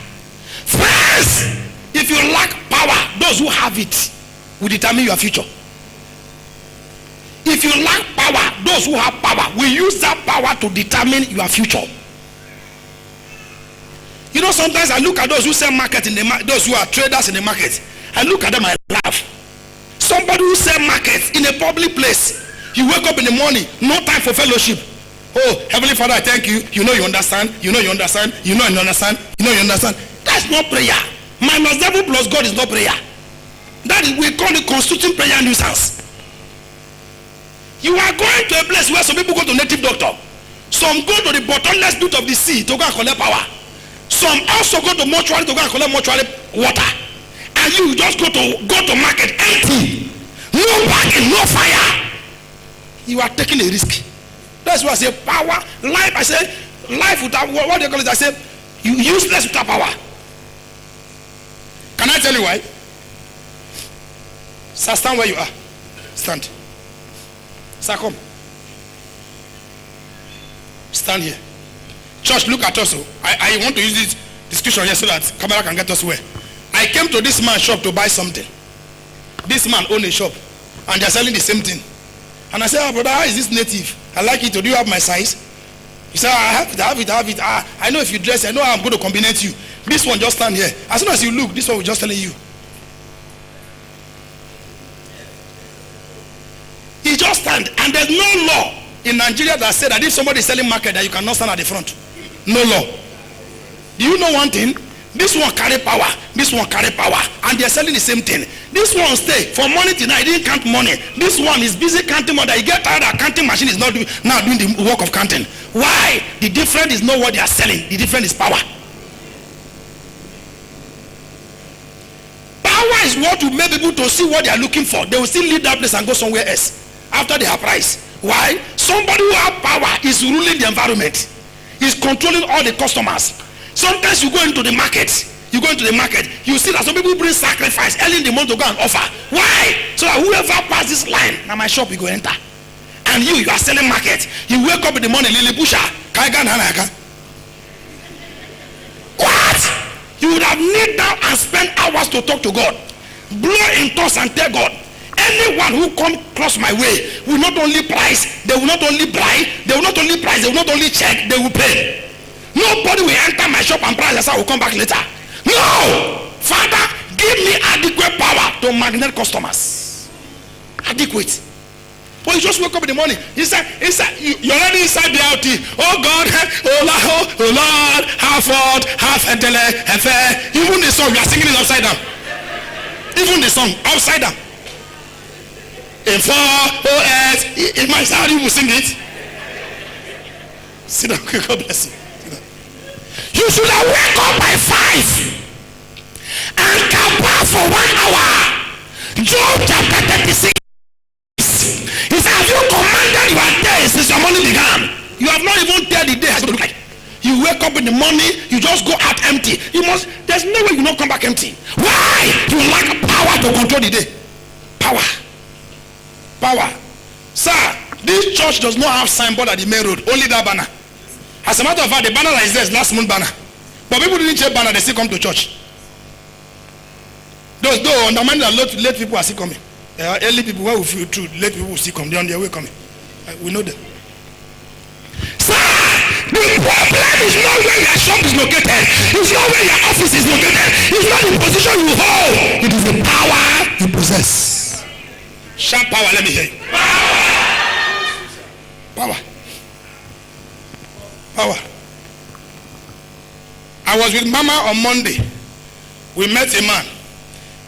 First, if you lack power, those who have it will determine your future. If you lack power, those who have power will use that power to determine your future. You know, sometimes I look at those who sell market in the those who are traders in the market. I look at them, I laugh. Somebody who sell market in a public place. You wake up in the morning, no time for fellowship. Oh, Heavenly Father, I thank you. You know you understand. You know you understand. You know you understand. You know you understand. That's not prayer. Minus devil plus God is not prayer. That is, we call it constituting prayer nuisance. You are going to a place where some people go to native doctor. Some go to the bottomless pit of the sea to go and collect power. Some also go to mortuary to go and collect mortuary water. And And you just go to market empty. No bargain, no fire. You are taking a risk. That's why I say power, life. I say life without what do you call it? I say you useless without power. Can I tell you why? Sir, stand where you are. Stand. Sir, come. Stand here. Church, look at us. I want to use this discussion here so that camera can get us where. I came to this man's shop to buy something. This man owns a shop and they're selling the same thing. And I said, oh, brother, how is this native? I like it. Do you have my size? He said, I have it. I know if you dress, I know how I'm going to combine you. This one just stand here. As soon as you look, this one will just telling you. He just stand. And there's no law in Nigeria that said that if somebody is selling market that you cannot stand at the front. No law. Do you know one thing? This one carry power, this one carry power, and they're selling the same thing. This one stay for money tonight, he didn't count money. This one is busy counting money. You get tired, that counting machine is not now doing the work of counting. Why? The difference is not what they are selling, the difference is power. Power is what will make people to see what they are looking for. They will still leave that place and go somewhere else after they have price. Why? Somebody who has power is ruling the environment, is controlling all the customers. Sometimes you go into the market, you see that some people bring sacrifice early in the month to go and offer. Why? So that whoever passes this line, now my shop you go enter. And you are selling market. You wake up in the morning, Lily Pusha, what? You would have knelt down and spent hours to talk to God. Blow in tongues and tell God, anyone who come cross my way will not only price, they will not only buy, they will not only price, they will not only check, they will pay. Nobody will enter my shop and price. I will come back later. No! Father, give me adequate power to magnet customers. Adequate. But you just wake up in the morning. You're already inside the LT. Oh God, oh Lord, half odd, half fair. Even the song, we are singing it upside down. Even the song, upside down. In 4, OS, in my sound, you will sing it. Sit down, God bless you. You should have wake up by 5 and come back for 1 hour. Job chapter 36. He said, have you commanded your days since your morning began? You have not even told the day has to look like. You wake up in the morning, you just go out empty. There's no way you not come back empty. Why? You lack power to control the day. Power. Sir, this church does not have signboard at the main road, only that banner. As a matter of fact, the banner that is there is last month banner. But people didn't check banner, they still come to church. Those though undermine that late people are still coming. Early people where we feel true, late people will still come. They're on their way coming. We know them. Sir, the problem is not where your shop is located. It's not where your office is located. It's not the position you hold. It is the power you possess. Sharp power, let me hear you. Power. I was with Mama on Monday. We met a man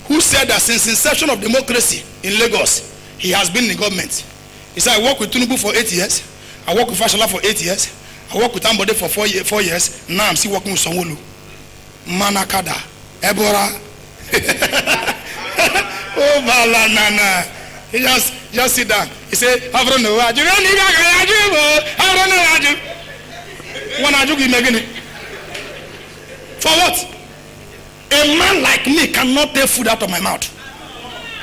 who said that since inception of democracy in Lagos, he has been in the government. He said, I worked with Tinubu for 8 years. I worked with Fashola for 8 years. I worked with Ambode for 4 years. Now I'm still working with Sanwo-Olu. Manakada. Ebora. Oh, Balanana. He just sit down. He said, I don't know. I don't know. For what? A man like me cannot take food out of my mouth.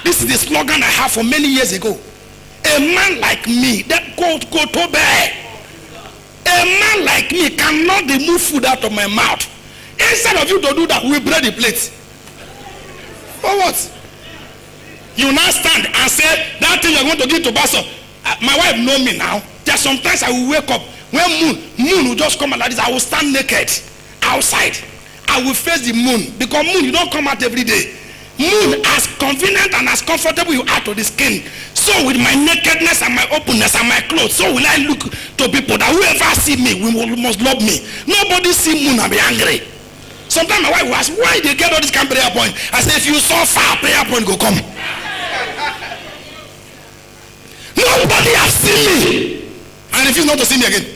This is the slogan I have for many years ago. A man like me, that go to bed. A man like me cannot remove food out of my mouth. Instead of you to do that, we break the plate. For what? You now stand and say that thing you're going to give to Pastor. My wife know me now. There sometimes I will wake up when moon will just come out like this. I will stand naked outside. I will face the moon, because moon you don't come out every day. Moon, as convenient and as comfortable you are to the skin, so with my nakedness and my openness and my clothes, so will I look to people that whoever see me must love me. Nobody see moon and be angry. Sometimes my wife will ask, why they get all this kind of prayer point? I say, if you so far, prayer point go come. Nobody has seen me and refuse not to see me again.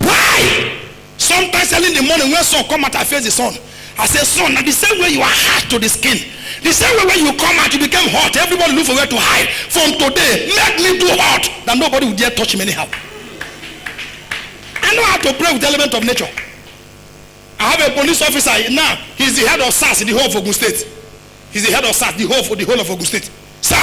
Why? Sometimes early in the morning when sun come out, I face the sun. I say, son, now the same way you are hard to the skin, The same way when you come out, you became hot. Everybody look for where to hide. From today, make me too hot that nobody will dare touch me anyhow. I know how to pray with the element of nature. I have a police officer now. He's the head of SARS in the whole of Ogun State. He's the head of SARS, the whole of Ogun State. Sir,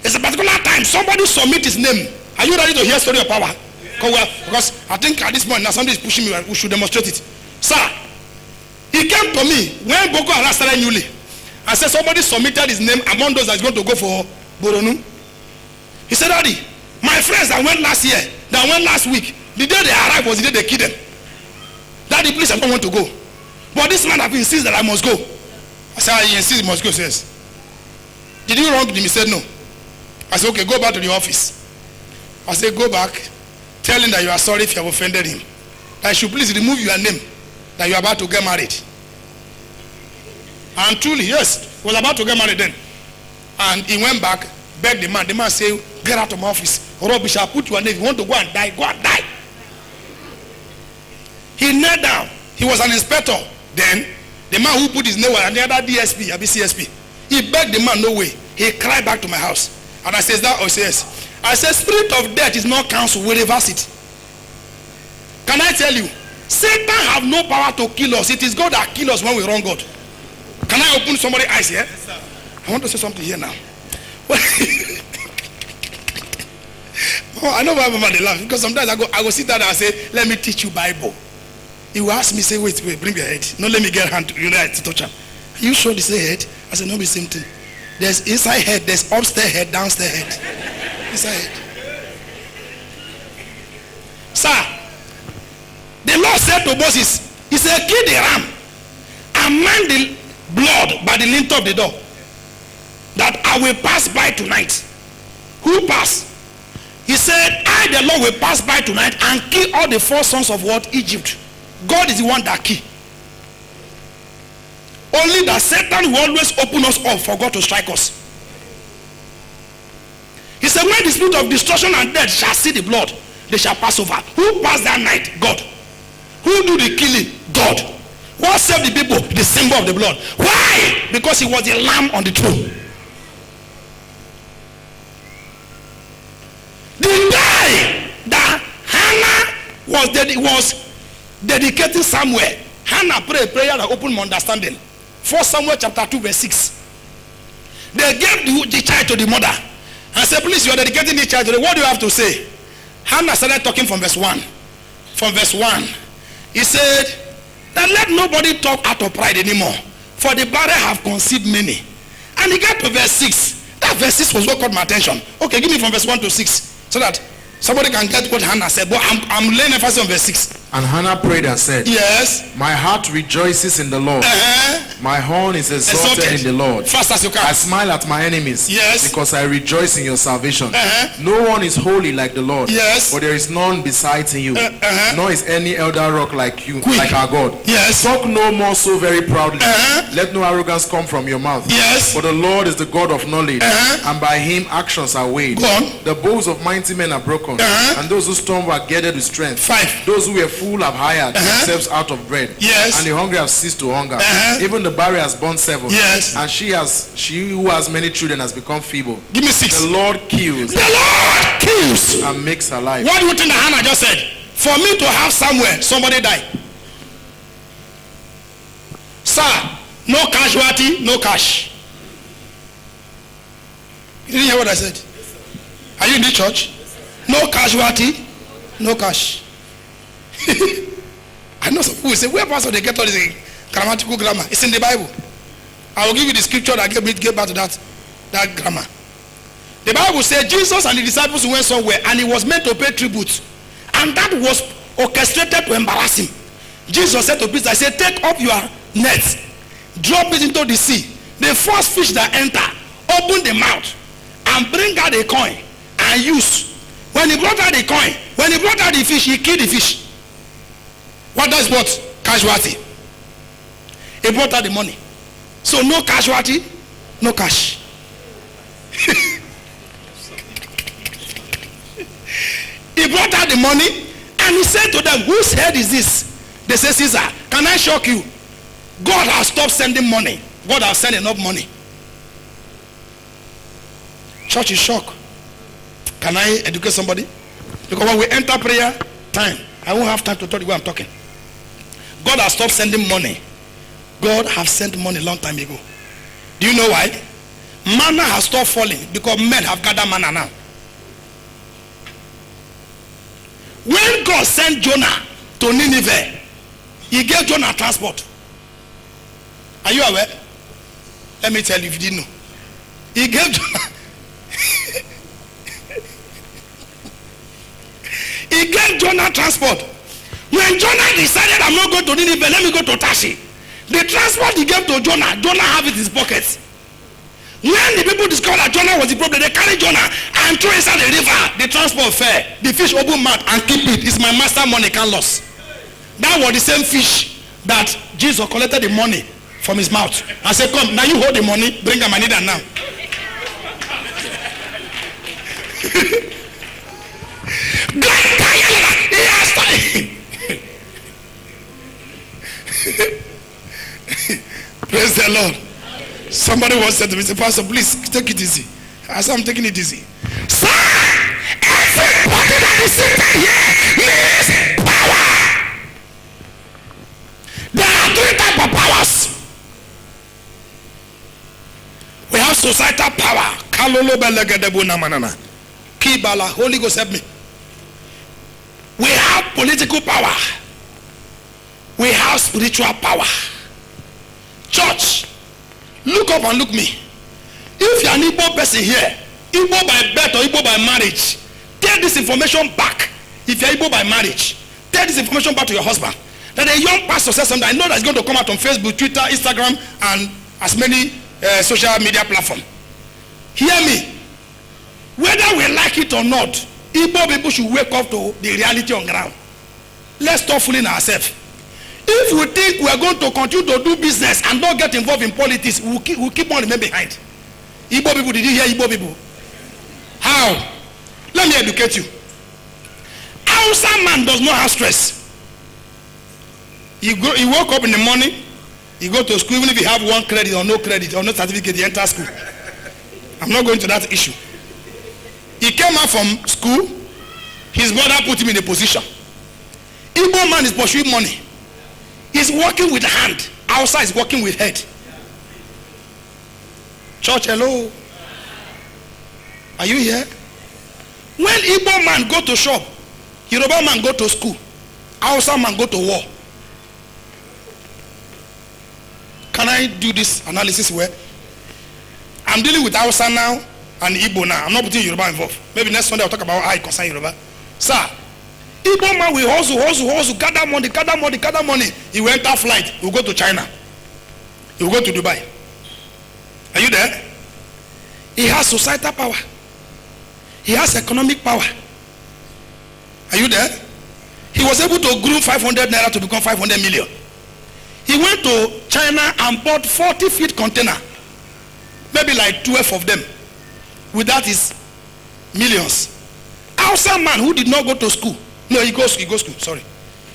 it's a particular time somebody submit his name. Are you ready to hear story of power? Because I think at this point now somebody is pushing me. We should demonstrate it. Sir, he came to me when Boko Haram started newly. I said somebody submitted his name among those that's going to go for Boronu. He said, Daddy, my friends that went last year, that went last week, the day they arrived was the day they killed them. Daddy, please, I don't want to go. But this man have insisted that I must go. I said, he insists he must go. He says, did you wrong him? He said, no. I said, okay, go back to the office. I said, go back. Tell him that you are sorry if you have offended him. That he should please remove your name. That you are about to get married. And truly, yes, was about to get married then. And he went back, begged the man. The man said, get out of my office. Rob, shall put your name. If you want to go and die, go and die. He knelt down. He was an inspector. Then, the man who put his name was another DSP, CSP. He begged the man, no way. He cried back to my house. And I said, that? Or says, I said, spirit of death is not counsel. We reverse it. Can I tell you? Satan have no power to kill us. It is God that kills us when we wrong God. Can I open somebody's eyes here? Yes, I want to say something here now. Oh, I know why they laugh. Because sometimes I go sit down and I say, let me teach you Bible. He will ask me, say, wait, bring your head. No, let me get hand to touch him. Are you sure this is head? I said, no, it's the same thing. There's inside head, there's upstairs head, downstairs head. Inside head. Sir, the Lord said to Moses, he said, kill the ram and mind the blood by the lintel of the door, that I will pass by tonight. Who pass? He said, I, the Lord, will pass by tonight and kill all the 4 sons of what? Egypt. God is the one that kill. Only that Satan will always open us up for God to strike us. He said, when the spirit of destruction and death shall see the blood, they shall pass over. Who passed that night? God. Who do the killing? God. What saved the people? The symbol of the blood. Why? Because he was the lamb on the throne. The day that Hannah was dedicating Samuel, Hannah prayed a prayer that opened my understanding. 1 Samuel chapter 2 verse 6. They gave the child to the mother and said, please, you are dedicating the child today. What do you have to say? Hannah started talking from verse 1. From verse 1, he said, that let nobody talk out of pride anymore, for the barren have conceived many. And he got to verse 6. That verse 6 was what caught my attention. Okay, give me from verse 1 to 6, so that somebody can get what Hannah said. But I'm laying emphasis on verse 6. And Hannah prayed and said, yes, my heart rejoices in the Lord. My horn is exalted in the Lord. Fast as you can. I smile at my enemies, yes, because I rejoice in your salvation. No one is holy like the Lord, yes, for there is none besides you, nor is any elder rock like you, like our God. Yes. Talk no more so very proudly. Let no arrogance come from your mouth. Yes. For the Lord is the God of knowledge, and by him actions are weighed. The bows of mighty men are broken, and those who storm were girded with strength. 5. Those who were full have hired themselves out of bread. Yes. And the hungry have ceased to hunger. Even the barren has borne 7. Yes. And she who has many children has become feeble. Give me 6. The Lord kills. The Lord kills and makes alive. What do you think that Hannah just said? For me to have somewhere, somebody die. Sir, no casualty, no cash. You didn't hear what I said? Are you in the church? No casualty, no cash. I know some people will say, where pastor they get all this grammatical grammar? It's in the Bible. I will give you the scripture that get back to that grammar. The Bible says Jesus and the disciples went somewhere and he was meant to pay tribute. And that was orchestrated to embarrass him. Jesus said to Peter, I said, take up your nets, drop it into the sea. The first fish that enter, open the mouth and bring out a coin and use. When he brought out the coin, when he brought out the fish, he killed the fish. What does what? Casualty. He brought out the money. So no casualty, no cash. He brought out the money and he said to them, whose head is this? They say, Caesar. Can I shock you? God has stopped sending money. God has sent enough money. Church is shocked. Can I educate somebody? Because when we enter prayer time, I won't have time to tell you what I'm talking. God has stopped sending money. God has sent money a long time ago. Do you know why? Manna has stopped falling because men have gathered manna now. When God sent Jonah to Nineveh, he gave Jonah transport. Are you aware? Let me tell you if you didn't know. He gave Jonah he gave Jonah transport. When Jonah decided, I'm not going to Nineveh, let me go to Tashi. The transport he gave to Jonah, Jonah have it in his pockets. When the people discovered that Jonah was the problem, they carried Jonah and threw inside the river. The transport fell. The fish open mouth and keep it. It's my master money, can't lose. That was the same fish that Jesus collected the money from his mouth and said, come, now you hold the money, bring them, I need that now. Praise the Lord. Somebody once said to me, Pastor, please take it easy. I said, I'm taking it easy. Sir, everybody that is sitting here needs power. There are 3 types of powers. We have societal power. Kibala, Holy Ghost help me. We have political power. We have spiritual power. Church, look up and look me. If you are an Igbo person here, Igbo by birth or Igbo by marriage, take this information back. If you are Igbo by marriage, take this information back to your husband. That a young pastor says something, I know that's going to come out on Facebook, Twitter, Instagram, and as many social media platforms. Hear me. Whether we like it or not, Igbo people should wake up to the reality on ground. Let's stop fooling ourselves. If we think we are going to continue to do business and not get involved in politics, we'll keep on remaining behind. Igbo people, did you hear Igbo people? How? Let me educate you. Hausa man does not have stress. He woke up in the morning, he go to school, even if he have 1 credit or no credit or no certificate, he enter school. I'm not going to that issue. He came out from school, his mother put him in a position. Igbo man is pursuing money. He's working with hand. Hausa is working with head. Church, hello. Are you here? When Igbo man go to shop, Yoruba man go to school, Hausa man go to war. Can I do this analysis well? I'm dealing with Hausa now and Igbo now. I'm not putting Yoruba involved. Maybe next Sunday I'll talk about how I concern Yoruba. Sir, Igbo man will hustle, gather money. He will enter flight. He will go to China. He will go to Dubai. Are you there? He has societal power. He has economic power. Are you there? He was able to grow 500 naira to become 500 million. He went to China and bought 40-feet container. Maybe like 12 of them. With that is millions. Hausa man who did not go to school. No, he goes school, sorry.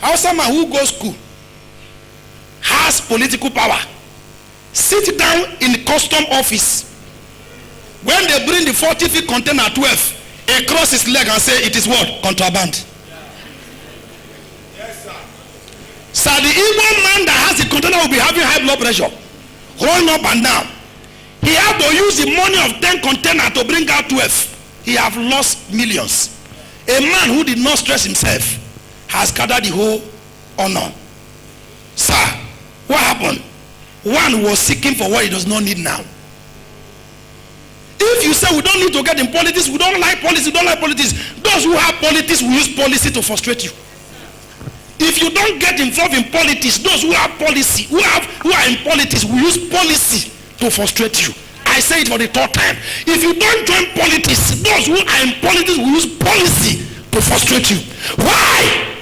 Hausa man who goes school has political power. Sit down in the custom office. When they bring the 40-feet container 12, he cross his leg and say it is what? Contraband. Yes, sir. So the Igbo man that has the container will be having high blood pressure, rolling up and down. He had to use the money of 10 containers to bring out 12. He have lost millions. A man who did not stress himself has gathered the whole honor. Sir, what happened? One was seeking for what he does not need now. If you say we don't need to get in politics, we don't like politics, those who have politics will use policy to frustrate you. If you don't get involved in politics, those who have policy, who are in politics will use policy to frustrate you. I say it for the 3rd time. If you don't join politics, those who are in politics will use policy to frustrate you. Why?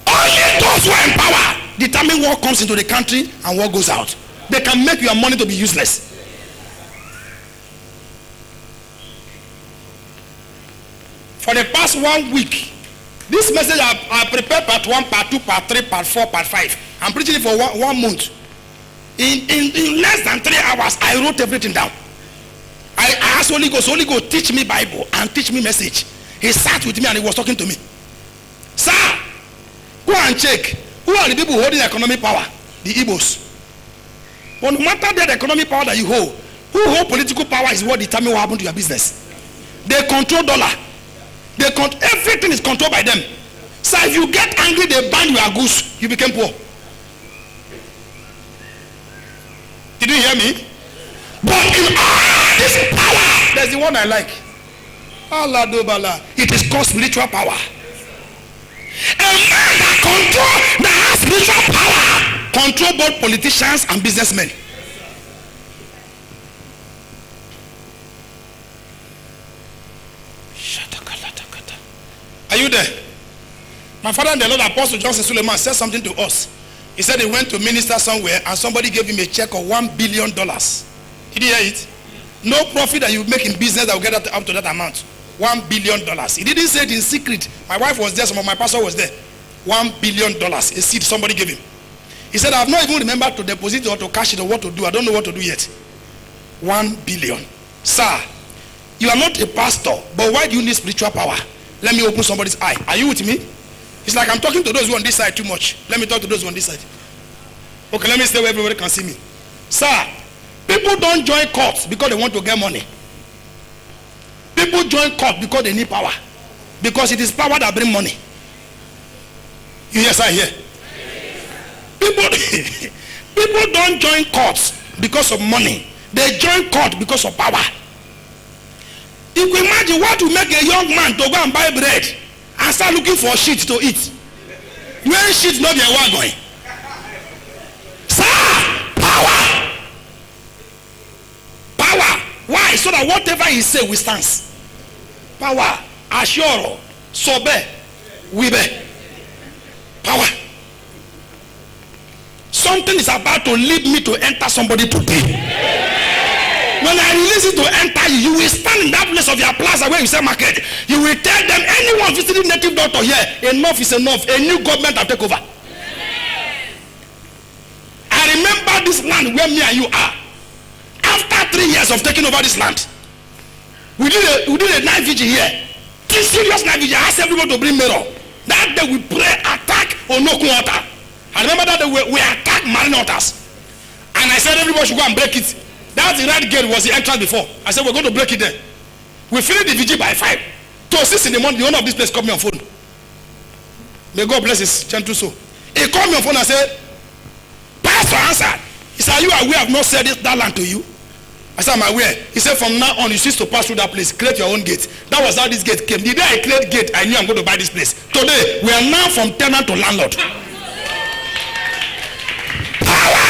Only those who are in power determine what comes into the country and what goes out. They can make your money to be useless. For the past 1 week, this message I prepared part 1, part 2, part 3, part 4, part 5. I'm preaching it for one month. In less than 3 hours, I wrote everything down. I asked Holy Ghost, teach me Bible and teach me message. He sat with me and he was talking to me. Sir, go and check. Who are the people holding economic power? The Igbos. But no matter the economic power that you hold, who hold political power is what determines what happens to your business. They control dollar. Everything is controlled by them. So if you get angry, they ban your goods, you become poor. Did you hear me? But in all this power, there's the one I like. Allah do bala. It is called spiritual power. A man that has spiritual power control both politicians and businessmen. Are you there? My father and the Lord Apostle Johnson Suleiman said something to us. He said he went to minister somewhere and somebody gave him a check of $1 billion. Did you hear it? No profit that you make in business that will get up to that amount. $1 billion. He didn't say it in secret. My wife was there, some of my pastor was there. $1 billion, a seed somebody gave him. He said, I have not even remembered to deposit or to cash it or what to do. I don't know what to do yet. 1 billion. Sir, you are not a pastor, but why do you need spiritual power? Let me open somebody's eye. Are you with me? It's like I'm talking to those who are on this side too much. Let me talk to those who are on this side. Okay, let me stay where everybody can see me. Sir, people don't join courts because they want to get money. People join court because they need power. Because it is power that brings money. You hear, sir, here? People don't join courts because of money. They join court because of power. You can imagine what will make a young man to go and buy bread and start looking for shit to eat. When shit not be a one going. Sir, power. Power. Why? So that whatever he say we stands. Power. Assure. Sobe. Wibe. Power. Something is about to lead me to enter somebody today. When I release it to enter you, you will stand in that place of your plaza where you sell market. You will tell them, anyone visiting native doctor here, enough is enough. A new government will take over. I remember this land where me and you are. After 3 years of taking over this land, we did a night vigil here. This serious night vigil. I asked everyone to bring mirror. That day we pray, attack Onoku altar. I remember that day we attack marine altars. And I said everybody should go and break it. That's the red gate was the entrance before. I said we're going to break it there. We finished the vigil by 5. To 6 in the morning, the owner of this place called me on phone. May God bless his gentle soul. He called me on phone and said, Pastor answered. He said, are you aware I've not said that land to you? I said, I'm aware. He said, from now on, you cease to pass through that place. Create your own gate. That was how this gate came. The day I create gate, I knew I'm going to buy this place. Today, we are now from tenant to landlord. Power.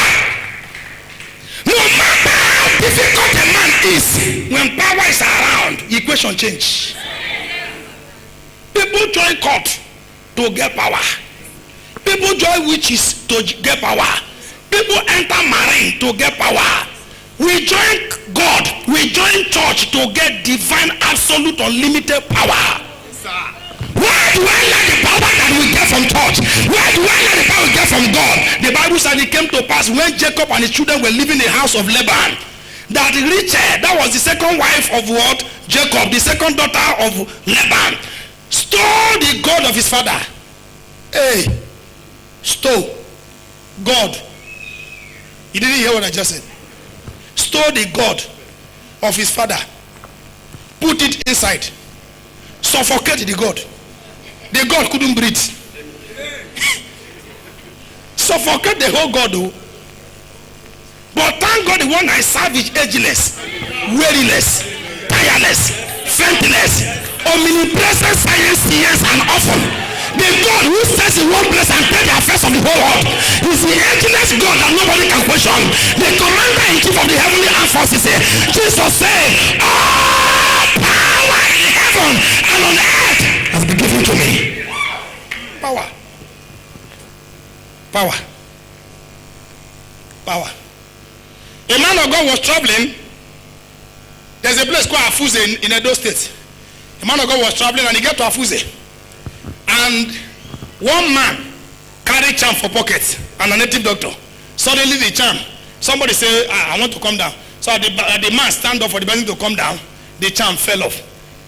No matter how difficult a man is, when power is around, equation change. People join court to get power. People join witches to get power. People enter marine to get power. We join God, we join church to get divine, absolute, unlimited power. Where do I learn the power that we get from church? Where do I learn the power we get from God? The Bible said it came to pass when Jacob and his children were living in the house of Laban, that Rachel, that was the second wife of what? Jacob, the second daughter of Laban, stole the God of his father. Hey, stole God. You didn't hear what I just said? Stole the God of his father, put it inside, suffocate the God. The God couldn't breathe. Suffocate the whole God though. But thank God the one I serve is ageless, weariness, tireless, faintless, omnipresent, science, yes, and often. The God who stays in one place and takes the affairs of the whole world is the ageless God that nobody can question. The commander-in-chief of the heavenly armed forces said, Jesus said, all power in heaven and on earth has been given to me. Power. Power. Power. A man of God was traveling. There's a place called Afuse in Edo State. A man of God was traveling and he got to Afuse. And one man carried charm for pockets and a native doctor. Suddenly the charm Somebody say, I want to come down. So the man stand up for the person to come down. The charm fell off.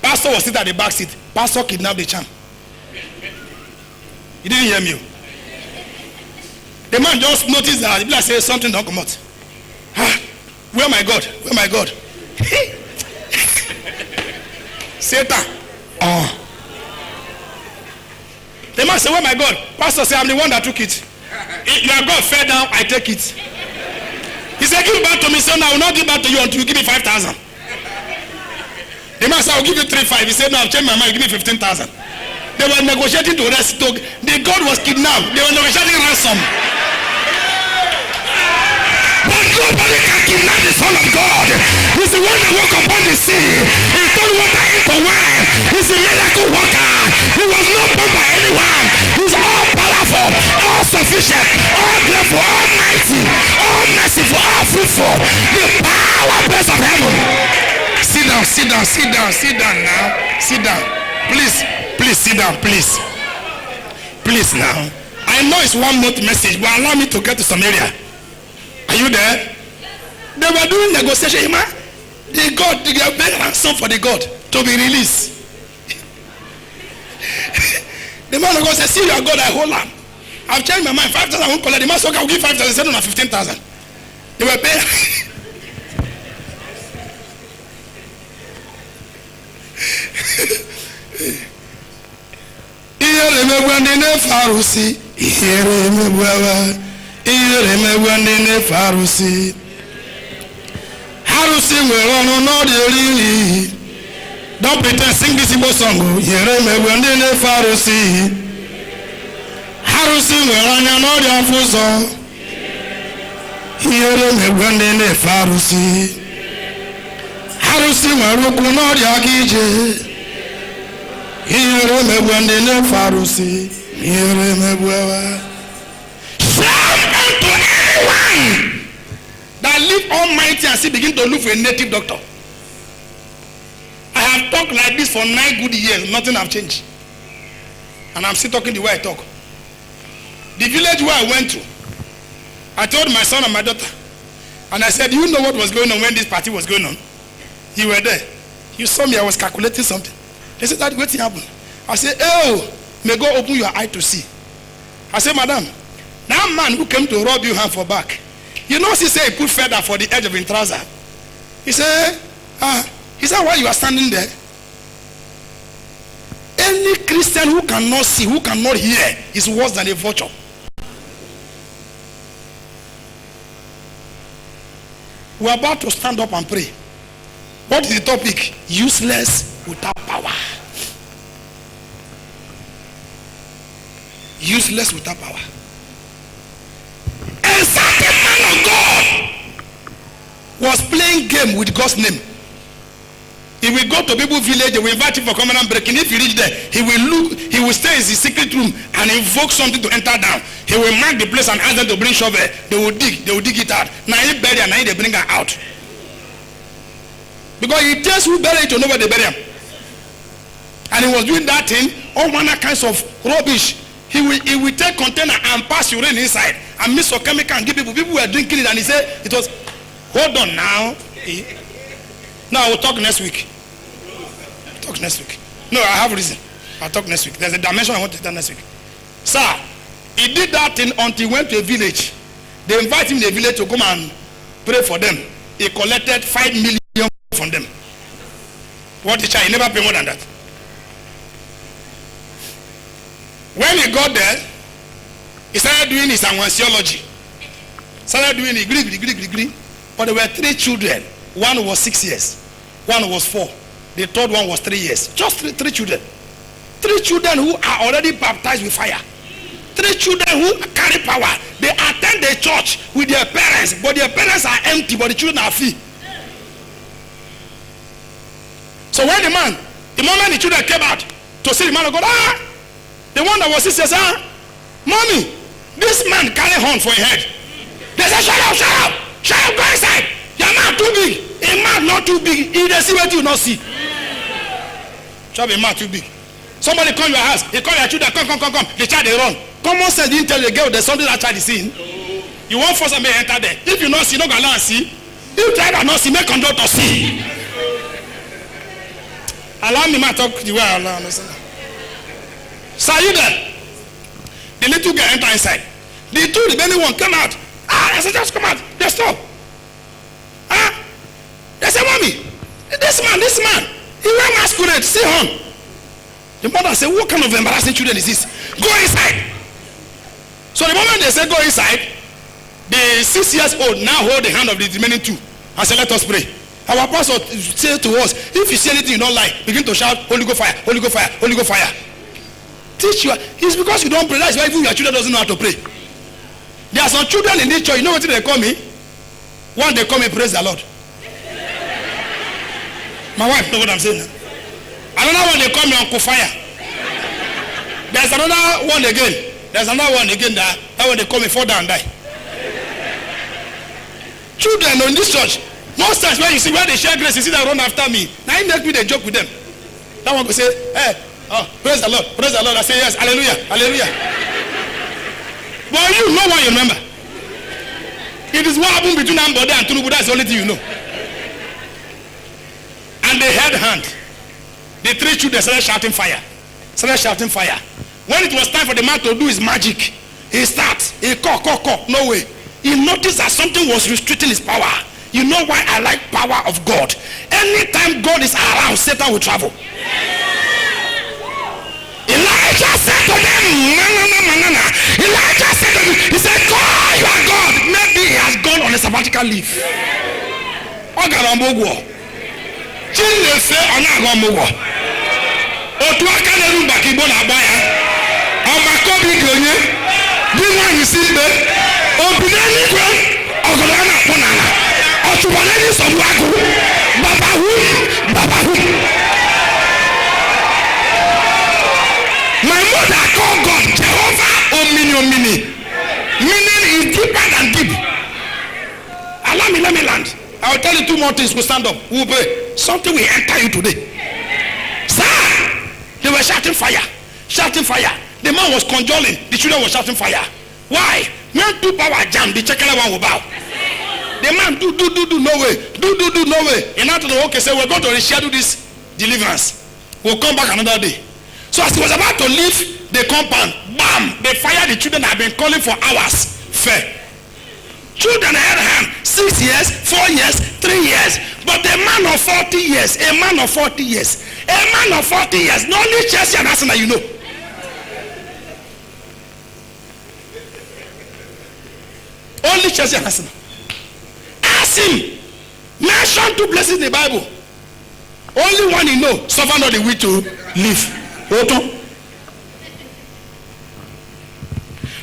Pastor was sitting at the back seat. Pastor kidnapped the charm. You didn't hear me. The man just noticed that the black said something don't come out. Where my God? Where my God? Satan. The man said, where my God? Pastor said, I'm the one that took it. Your God fell down, I take it. He said, give it back to me. So now I will not give back to you until you give me 5,000. The man said, I will give you 3,500. He said, no, I've changed my mind, give me 15,000. They were negotiating to rest. The God was kidnapped. They were negotiating ransom. But nobody can kidnap the Son of God. He's the one that walked upon the sea. He turned water into wine. He's a miracle worker. He was not born by anyone. He's all powerful, all sufficient, all grateful, almighty, all merciful, all fruitful. The power place of heaven. Sit down, sit down, sit down, sit down now. Sit down. Please, please sit down, please. Please now. I know it's 1 month message, but allow me to get to some area. Are you there? They were doing negotiation. The God, they are paying ransom for the God to be released. The man of God said, see your God, I hold on. I've changed my mind. 5,000 I won't collect. The man said, I'll give 5,000, 715,000. They were paying. Don't pretend, sing this Igbo song. That live almighty and see begin to look for a native doctor. I have talked like this for 9 good years. Nothing have changed. And I'm still talking the way I talk. The village where I went to, I told my son and my daughter, and I said, do you know what was going on when this party was going on? You were there. You saw me, I was calculating something. They said, Daddy, what happened? I said, oh, may God open your eye to see. I said, madam, that man who came to rob you hand for back, you know, he said he put feather for the edge of his trouser. He said, why you are standing there? Any Christian who cannot see, who cannot hear, is worse than a vulture. We are about to stand up and pray. What is the topic? Useless without power. Useless without power. A certain man of God was playing game with God's name. He will go to people's village, they will invite him for covenant breaking. If he reach there, he will stay in his secret room and invoke something to enter down. He will mark the place and ask them to bring shovel. They will dig it out. Now he bury and now they bring her out. Because he tells who bury it to know where they bury him. And he was doing that thing, all manner kinds of rubbish. He will take container and pass urine inside and mix some chemical and give people. People were drinking it and he said it was, hold on now. Now we'll talk next week. Talk next week. No, I have a reason. I'll talk next week. There's a dimension I want to tell next week. Sir, he did that thing until he went to a village. They invited him to the village to come and pray for them. He collected 5 million from them. What the child? He never paid more than that. When he got there, he started doing his anthology. Started doing the Greek. But there were 3 children. One was 6 years. One was 4. The third one was 3 years. Just three children. 3 children who are already baptized with fire. 3 children who carry power. They attend the church with their parents, but their parents are empty, but the children are free. So when the moment the children came out to see the man of God, the one that was 6 years, mommy, this man carry horn for a head. They said, shut up, go inside. Your mouth too big. A mouth not too big. He doesn't see what you not see. Shut up, a mouth too big. Somebody come your house. He call your children, come. The child they run. Common sense didn't tell the girl there's something that child is seeing. You won't force them to enter there. If you not see, not gonna see. If driver not see, make conductor see. Allow me to talk the way I allow. So are you there? The little girl enter inside. The two remaining one come out. I said, just come out. Just stop. They said, mommy, this man, he wear masquerade. See him. The mother said, what kind of embarrassing children is this? Go inside. So the moment they said go inside, the 6 years old now hold the hand of the remaining two and said, let us pray. Our pastor said to us, if you see anything you don't like, begin to shout, Holy Ghost fire, Holy Ghost fire, Holy Ghost fire. Teach you. It's because you don't pray. That's why even your children doesn't know how to pray. There are some children in this church, you know what they call me? One they call me praise the Lord. My wife know what I'm saying now. Another one they call me Uncle Fire. There's another one again. There's another one again that one they call me fall down and die. Children in this church, most times when you see where they share grace, you see them run after me. Now you make me they joke with them. That one will say, hey, oh, praise the Lord, praise the Lord. I say yes, hallelujah, hallelujah. But you know what you remember. It is what happened between Ambode and Tunubu. That's the only thing you know. And they held hand. The three children started shouting fire. Started shouting fire. When it was time for the man to do his magic, he starts. He call. No way. He noticed that something was restricting his power. You know why I like power of God? Anytime God is around, Satan will travel. Elijah said to them, Elijah said to them, he said, God, you are God. Maybe he has gone on a sabbatical leave. Chinefe Onagomowo. Otu aka na rumba kibo na agba ya. Ọgbakọ bi gonye. Bi nwanyi si mbe. Obi na n'igwe. Ọgọdọ na akpọ n'ala. Ọtụbọ na ndị nsogbu agụ. Baba hu. My mother called God Jehovah Omini. Meaning is deeper than deep. Allow me, let me land. I will tell you two more things. We'll stand up. We'll pray. Something will enter you today. Sir, they were shouting fire. Shouting fire. The man was conjuring. The children were shouting fire. Why? When two power jam, the checker one will bow. The man do no way. Do no way. And after the okay, say we're going to reschedule this deliverance. We'll come back another day. So as he was about to leave the compound, bam! They fired the children that have been calling for hours. Fair. Children had hand 6 years, 4 years, 3 years. But a man of 40 years, a man of 40 years, not only Chelsea and Arsenal, you know. Only Chelsea and Arsenal. Ask him. Mention 2 places in the Bible. Only one you know, suffer not the will to live.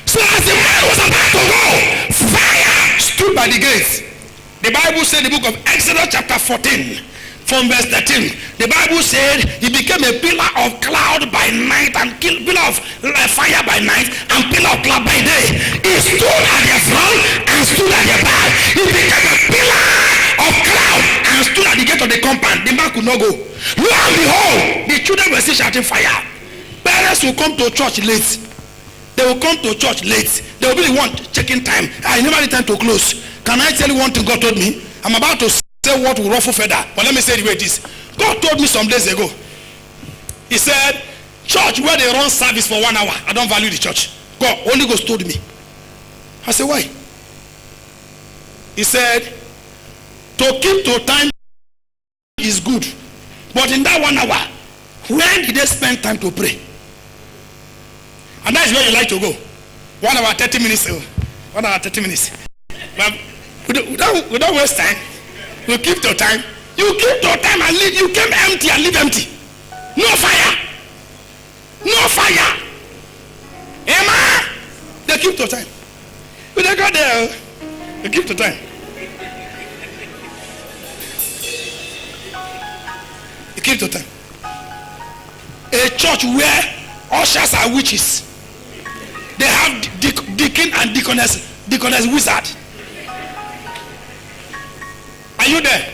So as the man was about to go, fire stood by the gates. The Bible said in the book of Exodus chapter 14 from verse 13, the Bible said he became a pillar of cloud by night and pillar of fire by night and pillar of cloud by day. He stood at the front and stood at the back. He became a pillar of cloud and stood at the gate of the compound. The man could not go. Lo and behold, the children were still shouting fire. Parents will come to church late. They will come to church late. They will be the one checking time. I never had time to close. Can I tell you one thing God told me? I'm about to say what will ruffle feather. But let me say the way it is. God told me some days ago. He said, church where they run service for 1 hour, I don't value the church. God, Holy Ghost told me. I said, why? He said, to keep to time is good. But in that 1 hour, when did they spend time to pray? And that is where you like to go. 1 hour, 30 minutes. 1 hour, 30 minutes. But we don't waste time. We keep to time. You keep to time and leave. You came empty and leave empty. No fire. No fire. Emma, they keep to time. When they go there, they keep to time. They keep to time. A church where ushers are witches. They have deacon and deaconess wizard. Are you there?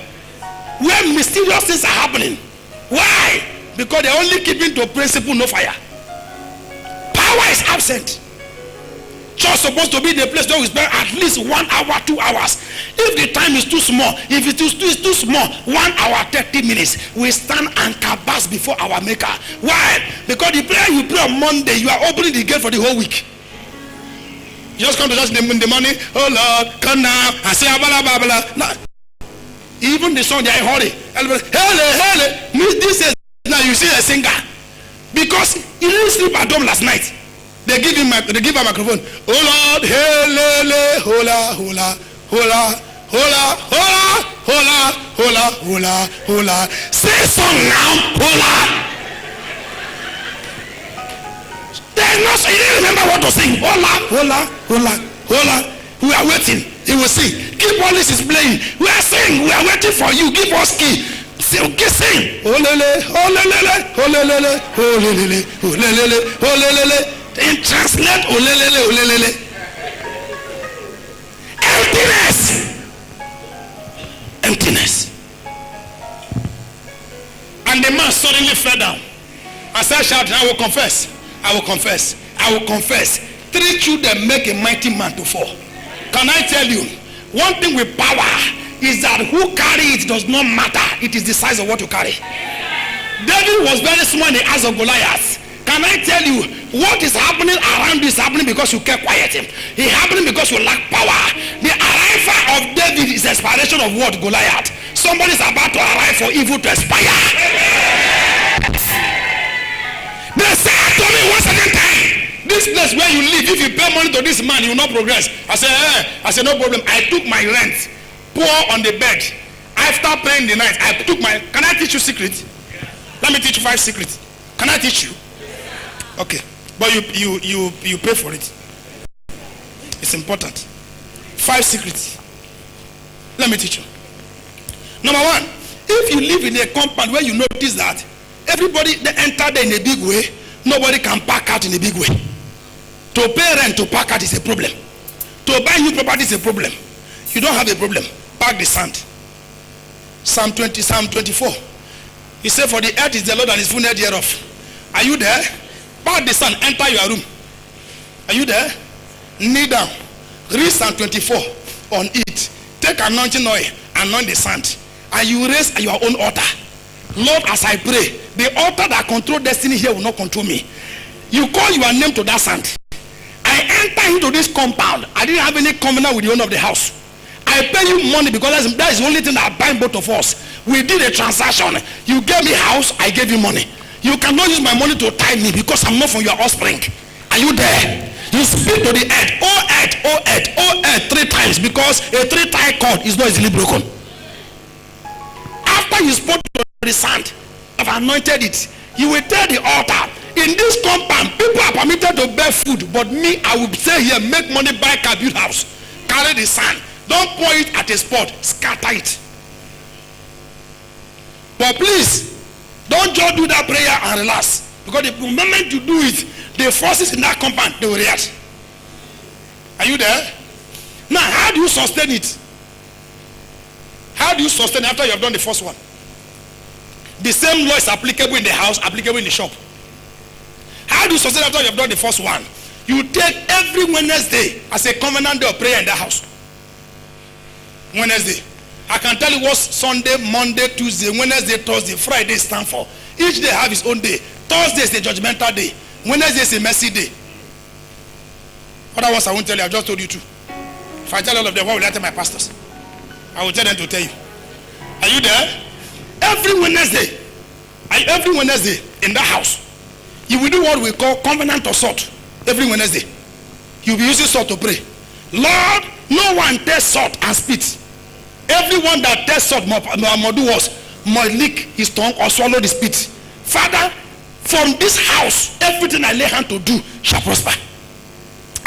Where mysterious things are happening. Why? Because they're only keeping to principle, no fire. Power is absent. Church supposed to be the place where we spend at least 1 hour, 2 hours. If the time is too small, if it is too small, 1 hour, 30 minutes, we stand and kabas before our maker. Why? Because the prayer you pray on Monday, you are opening the gate for the whole week. You just come to church in the morning, oh Lord, come now, and say blah blah blah. No. Even the song they are in hurry. This is now you see a singer because he didn't sleep at home last night. They give a microphone. Oh Lord, hele, hola, hola, hola, hola, hola, hola, hola, hola, hola. Say song now, hola. They not. You didn't remember what to sing. Hola, hola, hola, hola. We are waiting. He will sing. Keep all this is playing. We are singing. We are waiting for you. Give us key. Sing. Olele, olele, olele, olele, olele, olele. In translate, olele, olele. Emptiness. Emptiness. And the man suddenly fell down. I said, shouting, I will confess. I will confess. I will confess. 3 children make a mighty man to fall. Can I tell you, one thing with power is that who carry it does not matter. It is the size of what you carry. David was very small in the eyes of Goliath. Can I tell you, what is happening around you is happening because you kept quiet. It's happening because you lack power. The arrival of David is expiration of what? Goliath. Somebody is about to arrive for evil to expire. They said to me one second time, this place where you live, if you pay money to this man, you will not progress. I said, no problem. I took my rent, pour on the bed. After praying the night, I took my, can I teach you secret? Let me teach you 5 secrets. Can I teach you? Okay. But you pay for it. It's important. 5 secrets. Let me teach you. Number 1, if you live in a compound where you notice that everybody they enter there in a big way, nobody can park out in a big way. To pay rent, to park out is a problem. To buy new property is a problem. You don't have a problem. Park the sand. Psalm 24. He said, for the earth is the Lord and his fullness thereof. Are you there? Park the sand. Enter your room. Are you there? Kneel down. Read Psalm 24 on it. Take anointing oil, anoint the sand, and you raise your own altar. Lord, as I pray, the altar that control destiny here will not control me. You call your name to that sand. I enter into this compound. I didn't have any covenant with the owner of the house. I pay you money because that is the only thing that binds both of us. We did a transaction. You gave me house, I gave you money. You cannot use my money to tie me because I'm not from your offspring. Are you there? You speak to the earth. Oh earth, oh earth, oh earth 3 times because a 3-tie cord is not easily broken. After you spoke to the sand, I've anointed it. You will tell the altar, in this compound, people are permitted to bear food, but me, I will stay here, make money, buy car, build house, carry the sand. Don't pour it at a spot, scatter it. But please, don't just do that prayer and relax. Because the moment you do it, the forces in that compound, they will react. Are you there? Now, how do you sustain it? How do you sustain it after you have done the first one? The same law is applicable in the house, applicable in the shop. How do you sustain after you have done the first one? You take every Wednesday as a covenant day of prayer in the house. Wednesday. I can tell you what Sunday, Monday, Tuesday, Wednesday, Thursday, Friday stand for. Each day have its own day. Thursday is a judgmental day. Wednesday is a mercy day. Other ones I won't tell you. I've just told you two. If I tell all of them, what will I tell my pastors? I will tell them to tell you. Are you there? Every Wednesday in that house, you will do what we call covenant of salt. Every Wednesday, you'll be using salt to pray. Lord, no one tests salt and spit. Everyone that tests salt must lick his tongue or swallow the spit. Father, from this house, everything I lay hand to do shall prosper.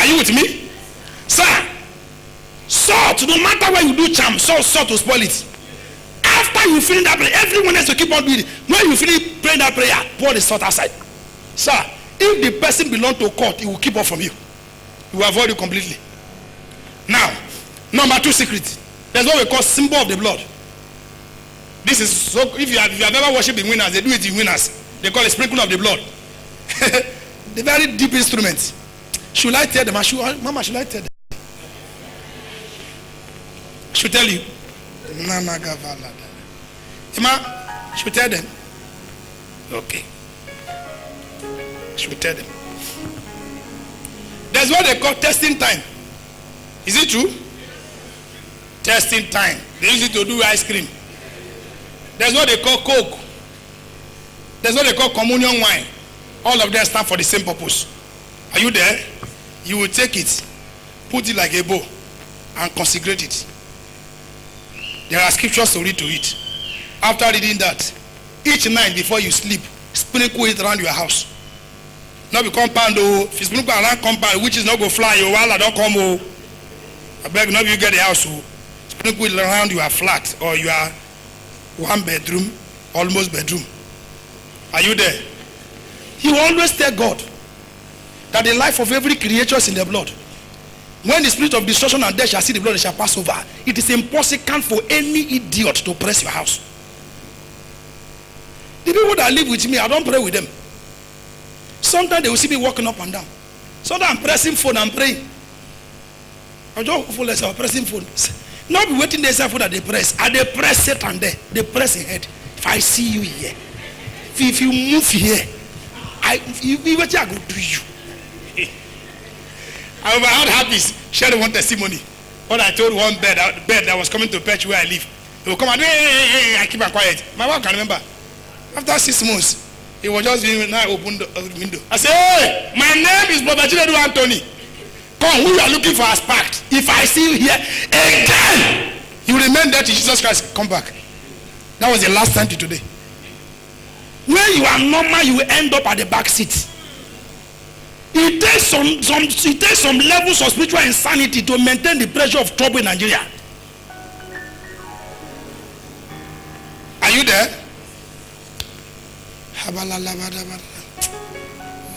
Are you with me? Sir, salt, no matter where you do charm, salt will spoil it. After you finish that prayer, everyone has to keep on doing it. When you finish praying that prayer, pour the salt aside. Sir, if the person belongs to court, he will keep off from you. You will avoid it completely. Now, number 2 secret. There's what we call symbol of the blood. This is so, if you have ever worshipped in winners, they do it in winners. They call it sprinkling of the blood. The very deep instrument. Should I tell them? Mama, should I tell them? Should tell you. Emma, should tell them. Okay. Should tell them. That's what they call testing time. Is it true? Testing time. They use it to do ice cream. That's what they call Coke. That's what they call communion wine. All of them stand for the same purpose. Are you there? You will take it, put it like a bow, and consecrate it. There are scriptures to read to it. After reading that, each night before you sleep, sprinkle it around your house. Not be compound, if you sprinkle around compound, which is not go fly, while I don't come, I beg not you get the house, sprinkle it around your flat or your one bedroom, almost bedroom. Are you there? You always tell God that the life of every creature is in the blood. When the spirit of destruction and death shall see the blood, they shall pass over. It is impossible for any idiot to press your house. The people that live with me, I don't pray with them. Sometimes they will see me walking up and down. Sometimes I'm pressing phone, I'm praying. I'm just full of pressing phone. Not be waiting there for that they press. And they press Satan there. They press a head. If I see you here, if you move here, what I go do you? I overheard Happy's sharing one testimony. When I told one bed that was coming to patch where I live, he will come and hey, I keep quiet. My wife can remember. After 6 months, he was just being now open the window. I said, hey, my name is Brother Chinedu Anthony. Come, who you are looking for as packed. If I see you here again, you remain there till Jesus Christ come back. That was the last time to today. When you are normal, you will end up at the back seat. It takes some levels of spiritual insanity to maintain the pressure of trouble in Nigeria. Are you there?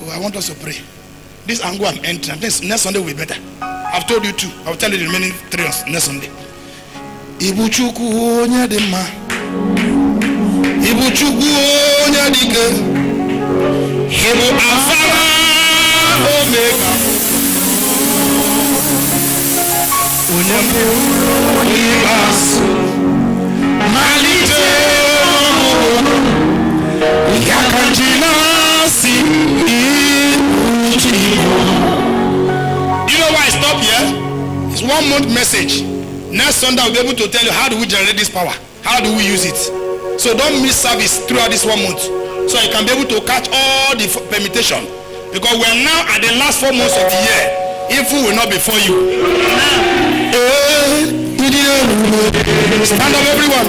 Oh, I want us to pray. This angle I'm entering, next Sunday will be better. I've told you 2. I'll tell you the remaining 3 next Sunday. Ibuchukwu onye dị mma. Ibuchukwu onye dị ike. Ibu Alpha Omega. Onye mbụ onye ikpeazụ. Malite You know why I stop here? It's 1 month message. Next Sunday I'll be able to tell you how do we generate this power, how do we use it. So don't miss service throughout this 1 month, so you can be able to catch all the permutation, because we are now at the last 4 months of the year. Evil will not be for you. Stand up everyone.